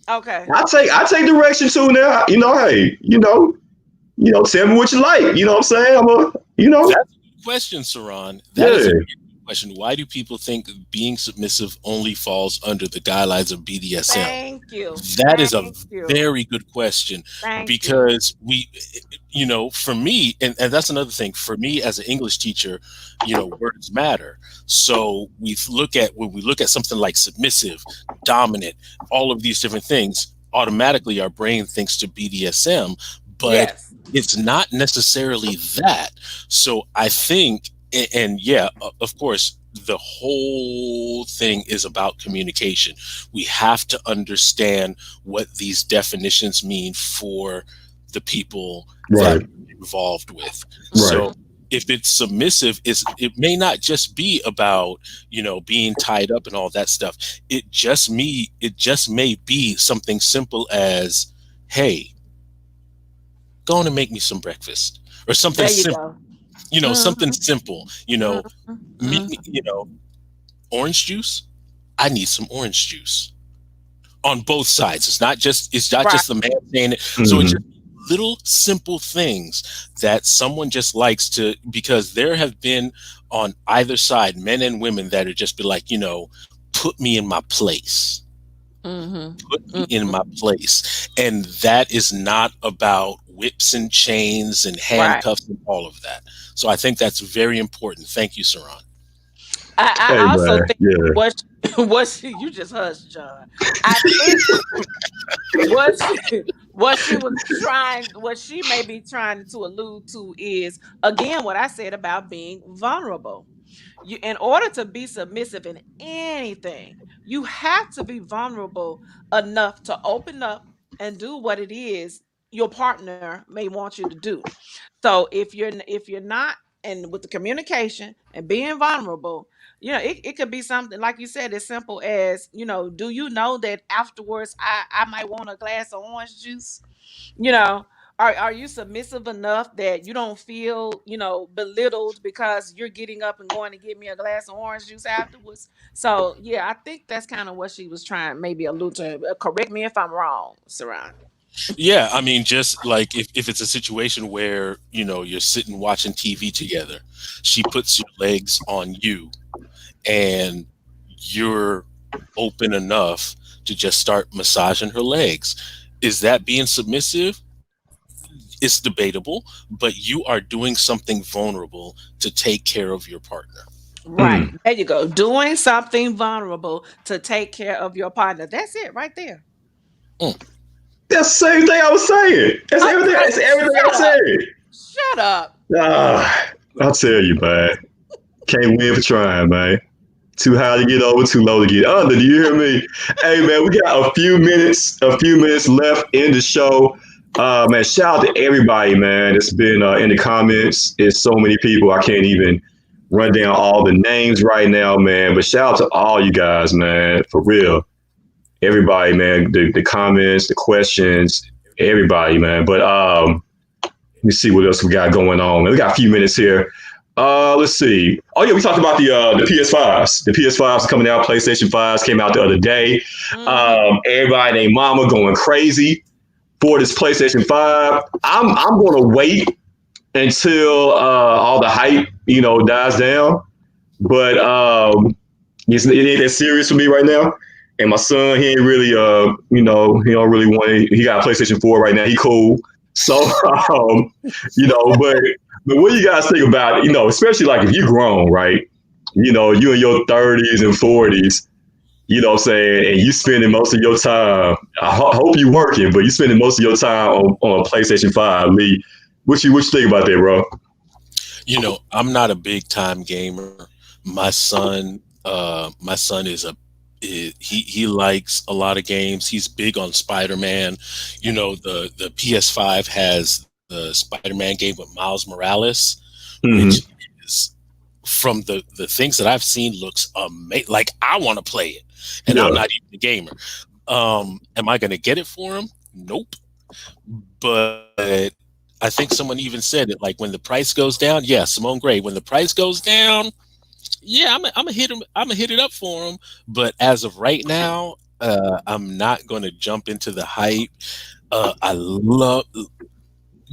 Okay.
I take direction too now. You know, hey, tell me what you like. You know what I'm saying?
That's a good question, Saran. That is a good question. Why do people think being submissive only falls under the guidelines of BDSM?
Thank you.
That is a very good question. Because we, for me, and that's another thing. For me as an English teacher, words matter. So when we look at something like submissive, dominant, all of these different things, automatically our brain thinks to BDSM, but it's not necessarily that. So I think, and yeah, of course, the whole thing is about communication. We have to understand what these definitions mean for the people that we're involved with.
Right.
So if it's submissive, it may not just be about, being tied up and all that stuff. It just may be something simple as, hey, go on and make me some breakfast, or something simple. Something simple. Orange juice. I need some orange juice. On both sides. It's not just the man saying it. Mm-hmm. So it's just little simple things that someone just likes to, because there have been on either side men and women that are just be like, put me in my place. Mm-hmm. Put me in my place. And that is not about whips and chains and handcuffs and all of that. So I think that's very important. Thank you, Saran.
I also think you just hushed, John. I think what she may be trying to allude to is, again, what I said about being vulnerable. In order to be submissive in anything, you have to be vulnerable enough to open up and do what it is your partner may want you to do. So if you're not, and with the communication and being vulnerable, it could be something like you said, as simple as, do you know that afterwards I might want a glass of orange juice? Are you submissive enough that you don't feel, belittled because you're getting up and going to get me a glass of orange juice afterwards? So yeah, I think that's kind of what she was trying maybe allude to. Correct me if I'm wrong, Saran.
Yeah, I mean, just like if it's a situation where, you're sitting watching TV together, she puts your legs on you and you're open enough to just start massaging her legs. Is that being submissive? It's debatable, but you are doing something vulnerable to take care of your partner.
Right. There you go. Doing something vulnerable to take care of your partner. That's it right there.
That's the same thing I was saying. That's everything I said.
Shut up.
I'll tell you, man. Can't win for trying, man. Too high to get over, too low to get under. Do you hear me? Hey, man, we got a few minutes left in the show. Man, shout out to everybody, man. It's been in the comments. It's so many people. I can't even run down all the names right now, man. But shout out to all you guys, man. For real. Everybody, man. The comments, the questions, everybody, man. But let me see what else we got going on. We got a few minutes here. Let's see. Oh yeah, we talked about the PS5s. The PS5s coming out. PlayStation 5s came out the other day. Everybody named Mama going crazy for this PlayStation 5. I'm gonna wait until all the hype, dies down. But it ain't that serious for me right now. And my son, he ain't really, he don't really want it. He got a PlayStation 4 right now. He cool. So, but what do you guys think about, especially like if you're grown, right? You in your 30s and 40s, You know what I'm saying? And you spending most of your time, hope you working, but you spending most of your time on a PlayStation 5, Lee. What you think about that, bro?
You know, I'm not a big time gamer. My son he likes a lot of games. He's big on Spider-Man. You know, the PS5 has the Spider-Man game with Miles Morales, which is, from the things that I've seen, looks amazing. Like, I want to play it, and I'm not even a gamer. Am I going to get it for him? Nope. But I think someone even said it, like, when the price goes down. Yeah, Simone Gray. When the price goes down, yeah, I'm gonna hit him. I'm gonna hit it up for him. But as of right now, I'm not going to jump into the hype. I love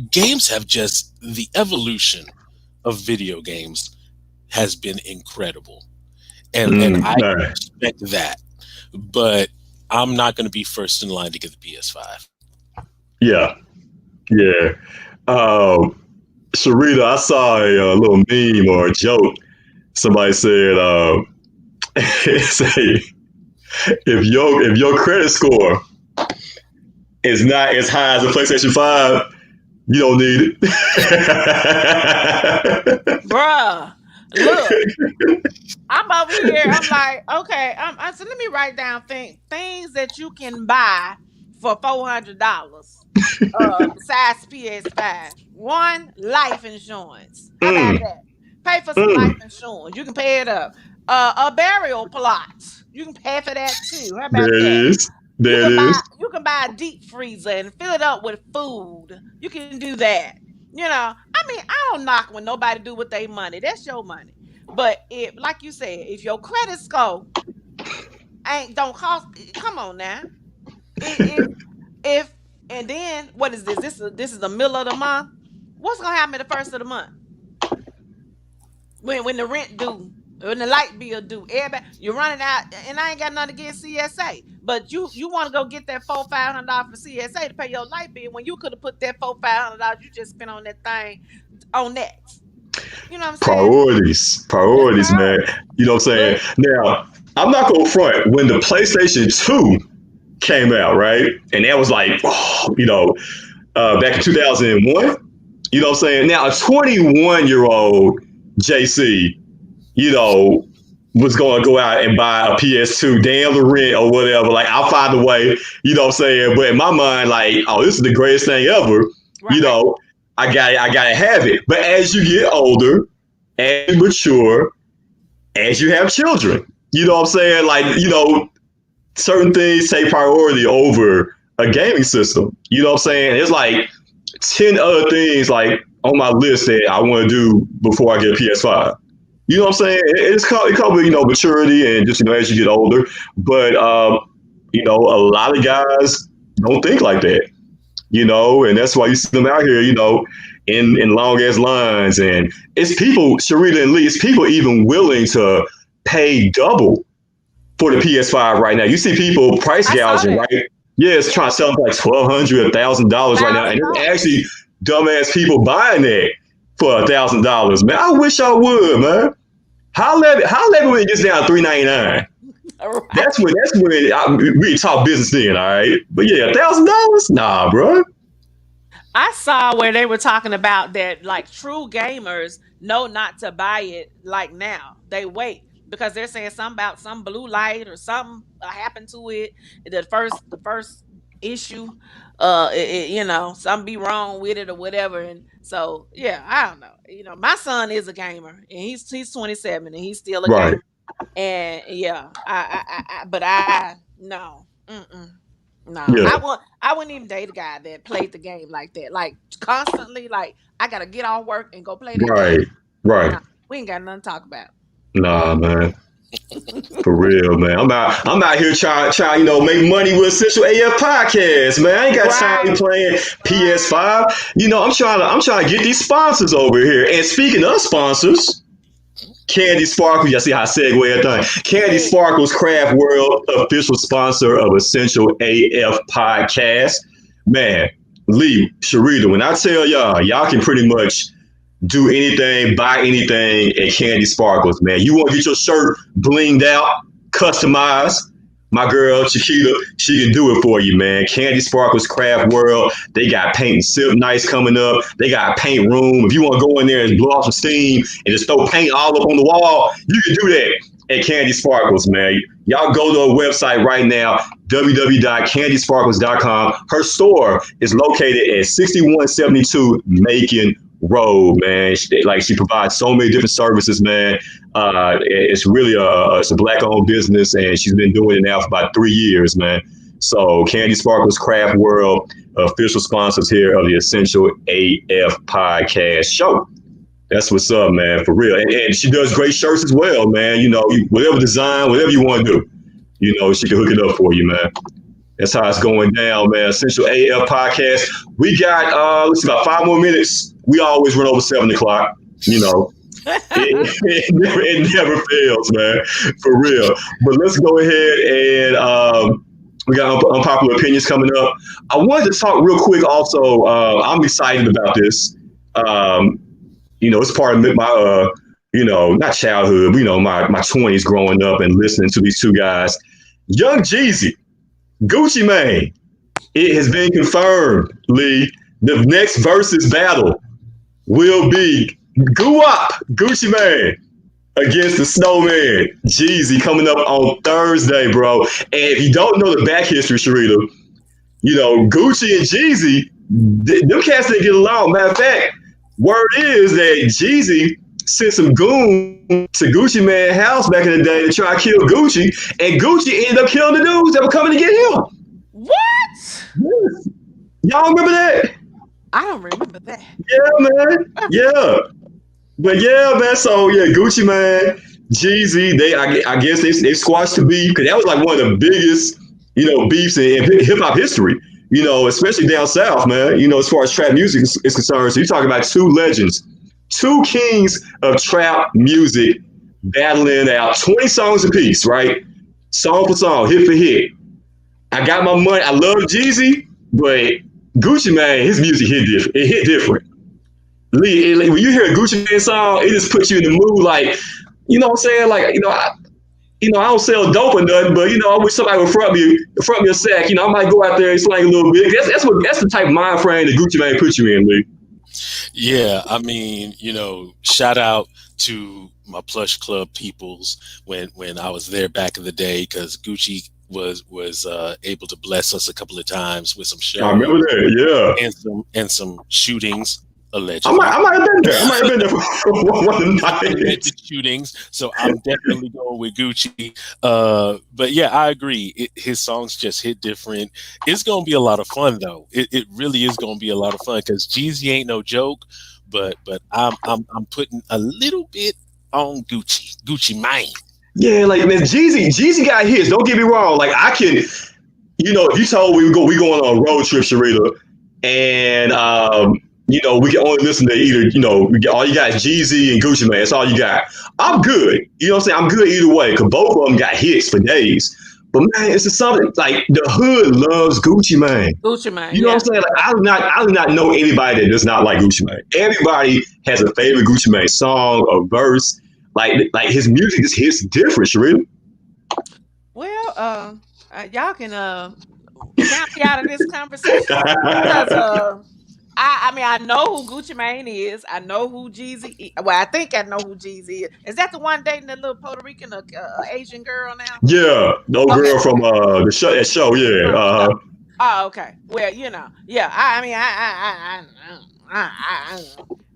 games. Have just the evolution of video games has been incredible, and I respect that. But I'm not going to be first in line to get the PS5.
Yeah. Sharita, I saw a little meme or a joke. Somebody said, say, if your credit score is not as high as a PlayStation 5, you don't need it.
Bruh, look, I'm over here. I'm like, okay, so let me write down things that you can buy for $400 besides PS5. One, life insurance. How about that? Pay for some life insurance. You can pay it up. A burial plot. You can pay for that too. How about that? You can buy a deep freezer and fill it up with food. You can do that. You know, I mean, I don't knock when nobody do with their money. That's your money. But if, like you said, if your credit score don't cost, come on now. If and then what is this? This is the middle of the month. What's gonna happen at the first of the month? When the rent due, when the light bill due, everybody, you're running out, and I ain't got nothing against CSA, but you want to go get that $400-$500 for CSA to pay your light bill when you could have put that $400-$500 you just spent on that thing on that. You know what I'm saying?
Priorities, man. You know what I'm saying? Now, I'm not gonna front. When the PlayStation 2 came out, right, and that was like, back in 2001. You know what I'm saying? Now, a 21-year-old JC, was going to go out and buy a PS2, damn the rent or whatever. Like, I'll find a way, you know what I'm saying? But in my mind, like, oh, this is the greatest thing ever. Right. I gotta have it. But as you get older, as you mature, as you have children, you know what I'm saying? Like, certain things take priority over a gaming system. You know what I'm saying? There's like 10 other things like on my list that I want to do before I get a PS5. You know what I'm saying? It comes with, maturity and just, as you get older. But, a lot of guys don't think like that, and that's why you see them out here, in long ass lines. And it's people, Sharita and Lee, it's people even willing to pay double for the PS5 right now. You see people price gouging, right? Yeah, it's trying to sell them like $1,200, $1,000 right now. And there's actually dumbass people buying that for $1,000, man. I wish I would, man. How let when it gets down to $399? Right. That's when we talk business then, all right? But yeah, $1,000? Nah, bro.
I saw where they were talking about that, like, true gamers know not to buy it like now. They wait because they're saying something about some blue light or something happened to it. The first issue, something be wrong with it or whatever. And so, yeah, I don't know. My son is a gamer and he's 27 and he's still a gamer. And yeah, no. No, yeah. I wouldn't even date a guy that played the game like that, like constantly. Like, I gotta get off work and go play that game.
Right.
Nah, we ain't got nothing to talk about.
Nah, man. For real, man. I'm out here trying, make money with Essential AF Podcast, man. I ain't got time to be playing PS5. I'm trying to get these sponsors over here. And speaking of sponsors, Candy Sparkle, y'all see how I segue everything. Candy Sparkle's Craft World, official sponsor of Essential AF Podcast. Man, Lee, Sharita, when I tell y'all can pretty much do anything, buy anything at Candy Sparkles, man. You want to get your shirt blinged out, customized, My girl Chiquita, she can do it for you, man. Candy Sparkles Craft World. They got paint and sip nights coming up. They got a paint room. If you want to go in there and blow off some steam and just throw paint all up on the wall, you can do that at Candy Sparkles, man. Y'all go to her website right now, www.candysparkles.com. Her store is located at 6172 Macon Road, man. She provides so many different services, man. It's really it's a black-owned business, and she's been doing it now for about 3 years, man. So Candy Sparkles Craft World, official sponsors here of the Essential AF Podcast Show. That's what's up, man, for real. And she does great shirts as well, man. You know, whatever design, whatever you want to do, you know, she can hook it up for you, man. That's how it's going down, man. Essential AF Podcast. We got, let's see, about 5 more minutes. We always run over 7 o'clock, you know. It never fails, man, for real. But let's go ahead and we got unpopular opinions coming up. I wanted to talk real quick also. I'm excited about this. You know, it's part of my, you know, not childhood, you know, my 20s growing up and listening to these two guys. Young Jeezy, Gucci Mane. It has been confirmed, Lee. The next Versuz battle will be Gucci Mane against the Snowman, Jeezy, coming up on Thursday, bro. And if you don't know the back history, Sharita, you know, Gucci and Jeezy, them cats didn't get along. Matter of fact, word is that Jeezy sent some goons to Gucci Mane's house back in the day to try to kill Gucci, and Gucci ended up killing the dudes that were coming to get him.
What?
Yes. Y'all remember that?
I don't remember that.
Yeah, man. Yeah. But yeah, man. So yeah, Gucci Mane, Jeezy, I guess they squashed the beef because that was like one of the biggest, you know, beefs in hip hop history. You know, especially down south, man. You know, as far as trap music is concerned. So you're talking about two legends, two kings of trap music battling out 20 songs apiece, right? Song for song, hit for hit. I got my money. I love Jeezy, but Gucci Mane, his music hit different. It hit different. Lee, when you hear a Gucci Mane song, it just puts you in the mood, like, you know what I'm saying? Like, I don't sell dope or nothing, but, you know, I wish somebody would front me a sack. You know, I might go out there and slang a little bit. That's the type of mind frame that Gucci Mane puts you in, Lee.
Yeah, I mean, you know, shout out to my Plush Club peoples when I was there back in the day, because Gucci was able to bless us a couple of times with some shows.
I remember that,
yeah, and some shootings. Allegedly.
I might have been there. I might have been there for one of the
alleged shootings. So I'm definitely going with Gucci. But yeah, I agree. His songs just hit different. It's going to be a lot of fun, though. It really is going to be a lot of fun because Jeezy ain't no joke. But I'm putting a little bit on Gucci Mane.
Yeah, like, man, Jeezy got hits. Don't get me wrong. Like, I can, you know, if you told we going on a road trip, Sharita, and you know, we can only listen to either, you know, all you got is Jeezy and Gucci Mane. That's all you got. I'm good. You know what I'm saying? I'm good either way because both of them got hits for days. But man, it's just something like the hood loves Gucci Mane.
Gucci Mane.
You know what I'm saying? Like I do not know anybody that does not like Gucci Mane. Everybody has a favorite Gucci Mane song or verse. Like his music just hits different, Sharita.
Well, y'all can count me out of this conversation because I mean, I know who Gucci Mane is. I know who Jeezy is. Well, I think I know who Jeezy is. Is that the one dating the little Puerto Rican Asian girl now?
Yeah, the old girl from the show. Yeah.
Oh, okay. Well, you know, yeah. I mean,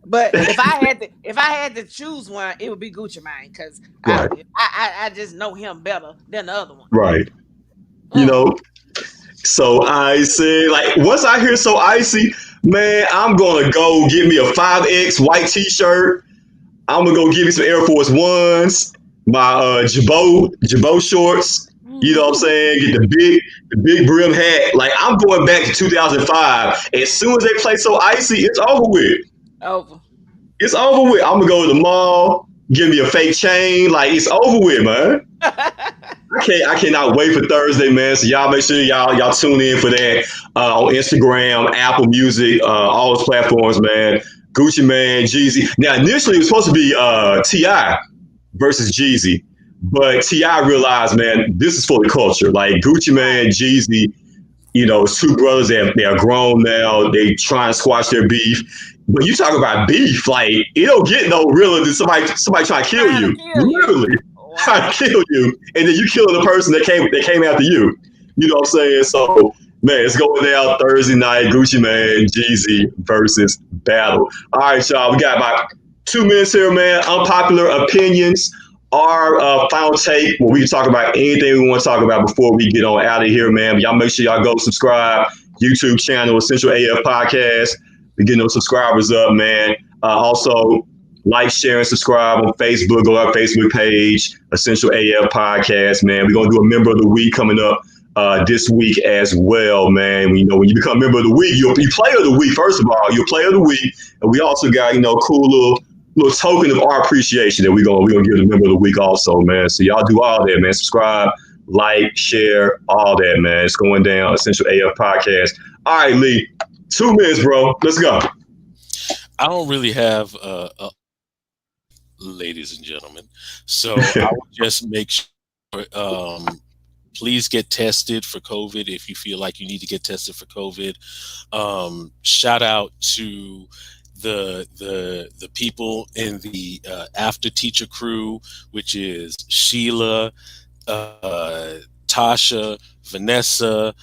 but if I had to choose one, it would be Gucci Mane because right. I just know him better than the other one.
Right. You know, So Icy. Like, once I hear So Icy, man, I'm going to go get me a 5X white t-shirt. I'm going to go get me some Air Force Ones, my Jabot shorts. You know what I'm saying? Get the big brim hat. Like, I'm going back to 2005. As soon as they play So Icy, it's over with.
Over.
It's over with. I'm going to go to the mall, give me a fake chain. Like, it's over with, man. I cannot wait for Thursday, man. So y'all make sure y'all tune in for that on Instagram, Apple Music, all those platforms, man. Gucci Mane, Jeezy. Now, initially, it was supposed to be T.I. versus Jeezy. But T.I. realized, man, this is for the culture. Like Gucci Mane, Jeezy, you know, it's two brothers that they are grown now. They try and squash their beef. But you talk about beef, like it don't get no realer than somebody trying to kill you. Literally. Trying to kill you. And then you killing the person that came after you. You know what I'm saying? So man, it's going down Thursday night. Gucci Mane, Jeezy versus battle. All right, y'all. We got about 2 minutes here, man. Unpopular opinions. Our final take where we can talk about anything we want to talk about before we get on out of here, man. But y'all make sure y'all go subscribe. YouTube channel, Essential AF Podcast. We're getting those subscribers up, man. Also, like, share, and subscribe on Facebook. Go to our Facebook page, Essential AF Podcast, man. We're going to do a member of the week coming up this week as well, man. You know, when you become a member of the week, you're player of the week, first of all. You're player of the week. And we also got, you know, cool little token of our appreciation that we're gonna give the member of the week also, man. So y'all do all that, man. Subscribe, like, share, all that, man. It's going down. Essential AF Podcast. All right, Lee. 2 minutes, bro. Let's go.
I don't really have ladies and gentlemen. So I would just make sure please get tested for COVID if you feel like you need to get tested for COVID. Shout out to the people in the after teacher crew, which is Sheila, Tasha, Vanessa,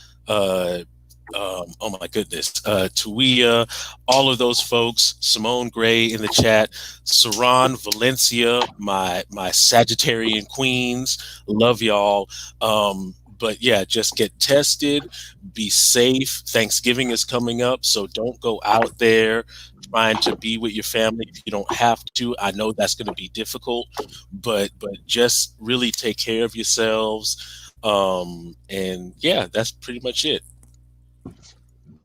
oh my goodness, Tuia, all of those folks, Simone Gray in the chat, Saran Valencia, my Sagittarian queens, love y'all. But yeah, just get tested, be safe. Thanksgiving is coming up, so don't go out there trying to be with your family if you don't have to. I know that's going to be difficult, but just really take care of yourselves. And yeah, that's pretty much it.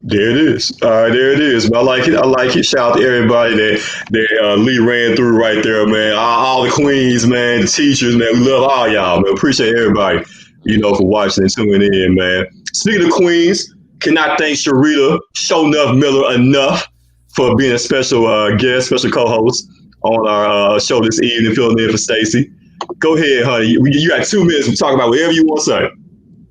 There it is. All right, there it is. I like it. I like it. Shout out to everybody that Lee ran through right there, man. All the queens, man, the teachers, man. We love all y'all, man. Appreciate everybody, you know, for watching and tuning in, man. Speaking of queens, cannot thank Sharita Shownuff Miller enough for being a special guest, special co-host on our show this evening, filling in for Stacy. Go ahead, honey. You got 2 minutes to talk about whatever you want to say.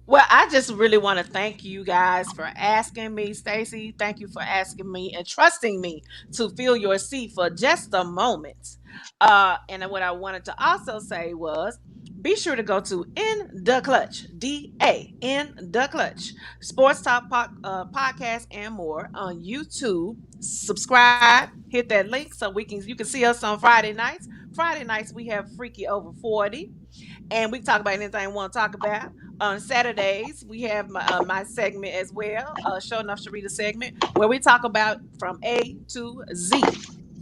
Well, I just really want to thank you guys for asking me, Stacy. Thank you for asking me and trusting me to fill your seat for just a moment. And what I wanted to also say was, be sure to go to In the Clutch, DA, In the Clutch, Sports Talk podcast and more on YouTube. Subscribe, hit that link so you can see us on Friday nights. Friday nights we have Freaky Over 40, and we talk about anything we want to talk about. On Saturdays we have my segment as well, Show Enough Sharita segment, where we talk about from A to Z.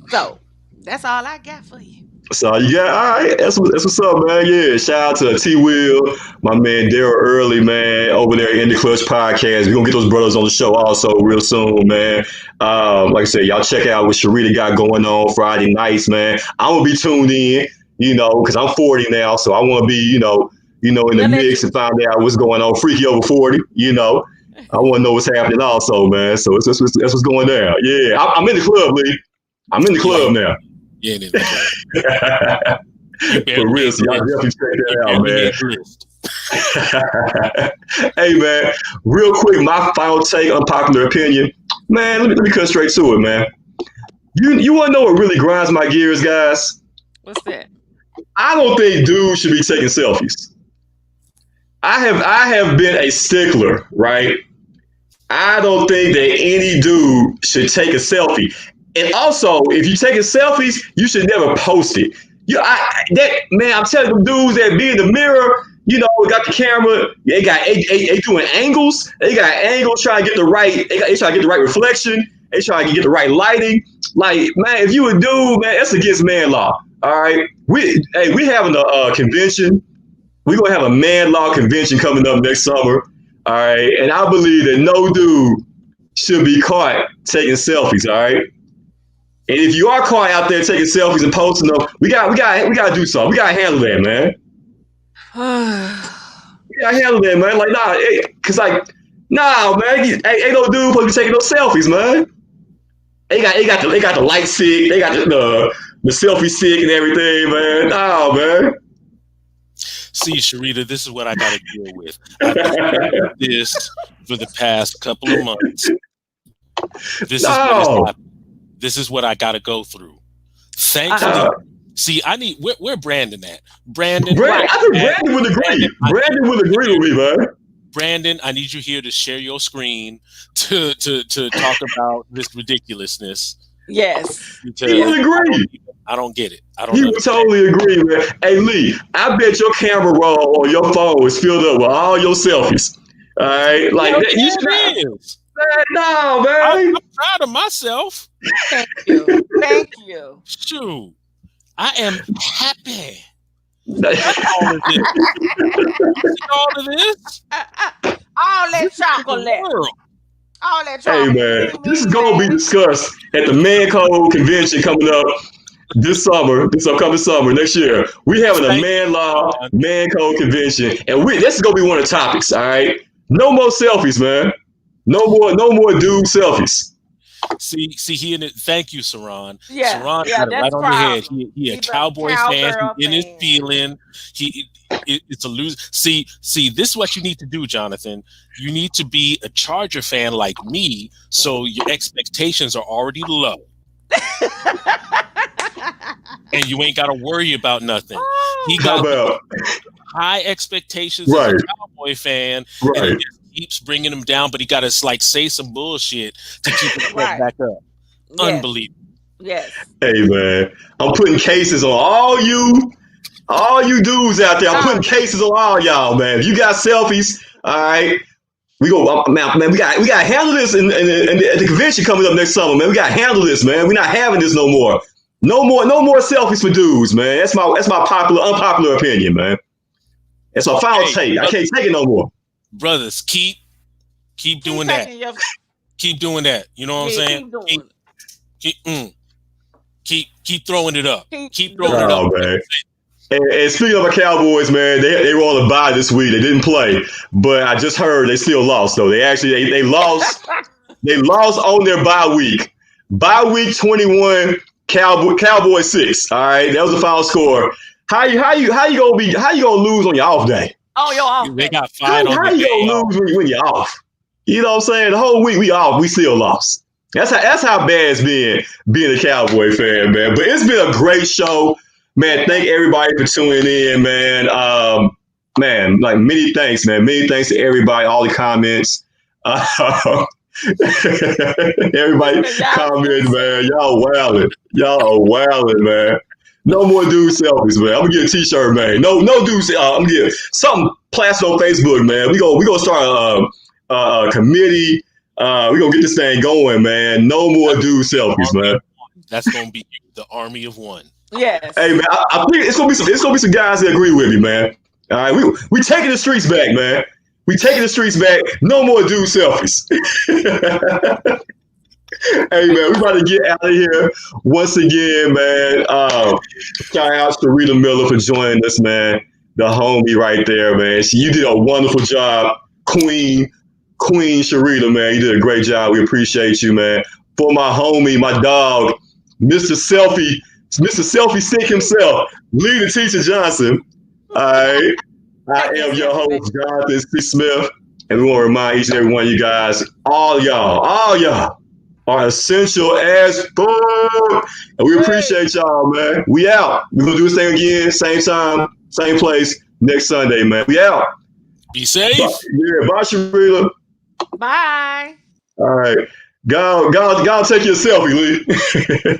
So that's all I got for you.
So yeah, all right, that's what's up, man. Yeah, shout out to T Will, my man Daryl Early, man, over there in the Clutch Podcast. We're gonna get those brothers on the show also real soon, man. Like I said, y'all check out what Sharita got going on Friday nights, man. I'm gonna be tuned in, you know, because I'm 40 now, so I want to be, you know, in the mix and find out what's going on. Freaky Over 40, you know. I want to know what's happening also, man. So that's what's going down. Yeah, I'm in the club, Lee. I'm in the club now.
Yeah,
for real, so y'all definitely check that out, man. Hey, man, real quick, my final take, unpopular opinion. Man, let me cut straight to it, man. You want to know what really grinds my gears, guys?
What's that?
I don't think dudes should be taking selfies. I have been a stickler, right? I don't think that any dude should take a selfie. And also, if you're taking selfies, you should never post it. I'm telling them dudes that be in the mirror, you know, got the camera, they doing angles. They got angles trying to get the right, they trying to get the right reflection. They trying to get the right lighting. Like, man, if you a dude, man, that's against man law. All right. We having a convention. We're gonna have a man law convention coming up next summer. All right. And I believe that no dude should be caught taking selfies, all right? And if you are caught out there taking selfies and posting them, we got to do something. We got to handle that, man. We got to handle that, man. Like, nah, man. Ain't no dude supposed to be taking no selfies, man. They got the light stick. They got the selfie stick and everything, man. Nah, man.
See, Sharita, this is what I got to deal with. I've been dealing with this for the past couple of months. This is what has happened. This is what I got to go through. Thankfully, see, I need. Where Brandon at? Brandon,
I think Brandon would agree. Brandon would agree with me, man.
Brandon, I need you here to share your screen to talk about this ridiculousness.
Yes,
he would agree.
I don't get it.
He would totally agree, man. Hey, Lee, I bet your camera roll on your phone is filled up with all your selfies. All right, like that. You should. No, man.
I'm proud of myself.
Thank you. Thank you.
Shoot, I am happy.
All that chocolate. All that chocolate.
Hey, man, this is going to be discussed at the Man Code Convention coming up this upcoming summer, next year. We're having a Man Code Convention, and this is going to be one of the topics, all right? No more selfies, man. No more dude selfies.
See, thank you, Saran.
Yeah,
Saran got it right on the head. He a cowboy fan. He's in his feeling. It's a lose. See, this is what you need to do, Jonathan. You need to be a Charger fan like me, so your expectations are already low. And you ain't got to worry about nothing. He got high expectations as a Cowboy fan, and he just keeps bringing him down, but he got to say some bullshit to keep it back up. Yes. Unbelievable.
Yes.
Hey, man, I'm putting cases on all you dudes out there. I'm putting cases on all y'all, man. If you got selfies, all right, we go, man. We got to handle this in the convention coming up next summer, man. We got to handle this, man. We're not having this no more. No more selfies for dudes, man. That's my unpopular opinion, man. That's my final take. I can't take it no more.
Brothers, keep doing that. Keep doing that. You know what I'm saying? Keep throwing it up. Keep throwing it up,
man. And speaking of the Cowboys, man, they were on a bye this week. They didn't play, but I just heard they still lost though. They actually they lost. They lost on their bye week. Bye week 21. Cowboys 6. All right, that was the final score. How you gonna lose on your off day?
Oh, your off day.
They got fired on the day. How
you gonna lose when you're off? You know what I'm saying? The whole week we off, we still lost. That's how bad it's being a Cowboy fan, man. But it's been a great show, man. Thank everybody for tuning in, man. Man, like many thanks, man. Many thanks to everybody, all the comments. Everybody commented, man. Y'all wildin', man. No more dude selfies, man. I'm gonna get a t-shirt, man. No dudes. I'm gonna get something plastered on Facebook, man. We gonna start a committee. We gonna get this thing going, man. No more dude selfies, man.
That's gonna be the army of one.
Yes.
Hey, man. I think it's gonna be some guys that agree with me, man. All right, we taking the streets back, man. We taking the streets back. No more dude selfies. Hey, man, we about to get out of here once again, man. Shout out to Rita Miller for joining us, man. The homie right there, man. You did a wonderful job, Queen Sharita, man. You did a great job. We appreciate you, man. For my homie, my dog, Mr. Selfie Sick himself, Lee the Teacher Johnson. All right. I am your host, Jonathan C. Smith, and we want to remind each and every one of you guys, all y'all are essential as fuck. And we appreciate y'all, man. We out. We're going to do this thing again, same time, same place, next Sunday, man. We out.
Be safe.
Bye, Sharita.
Bye.
All right. Go take your selfie, Lee.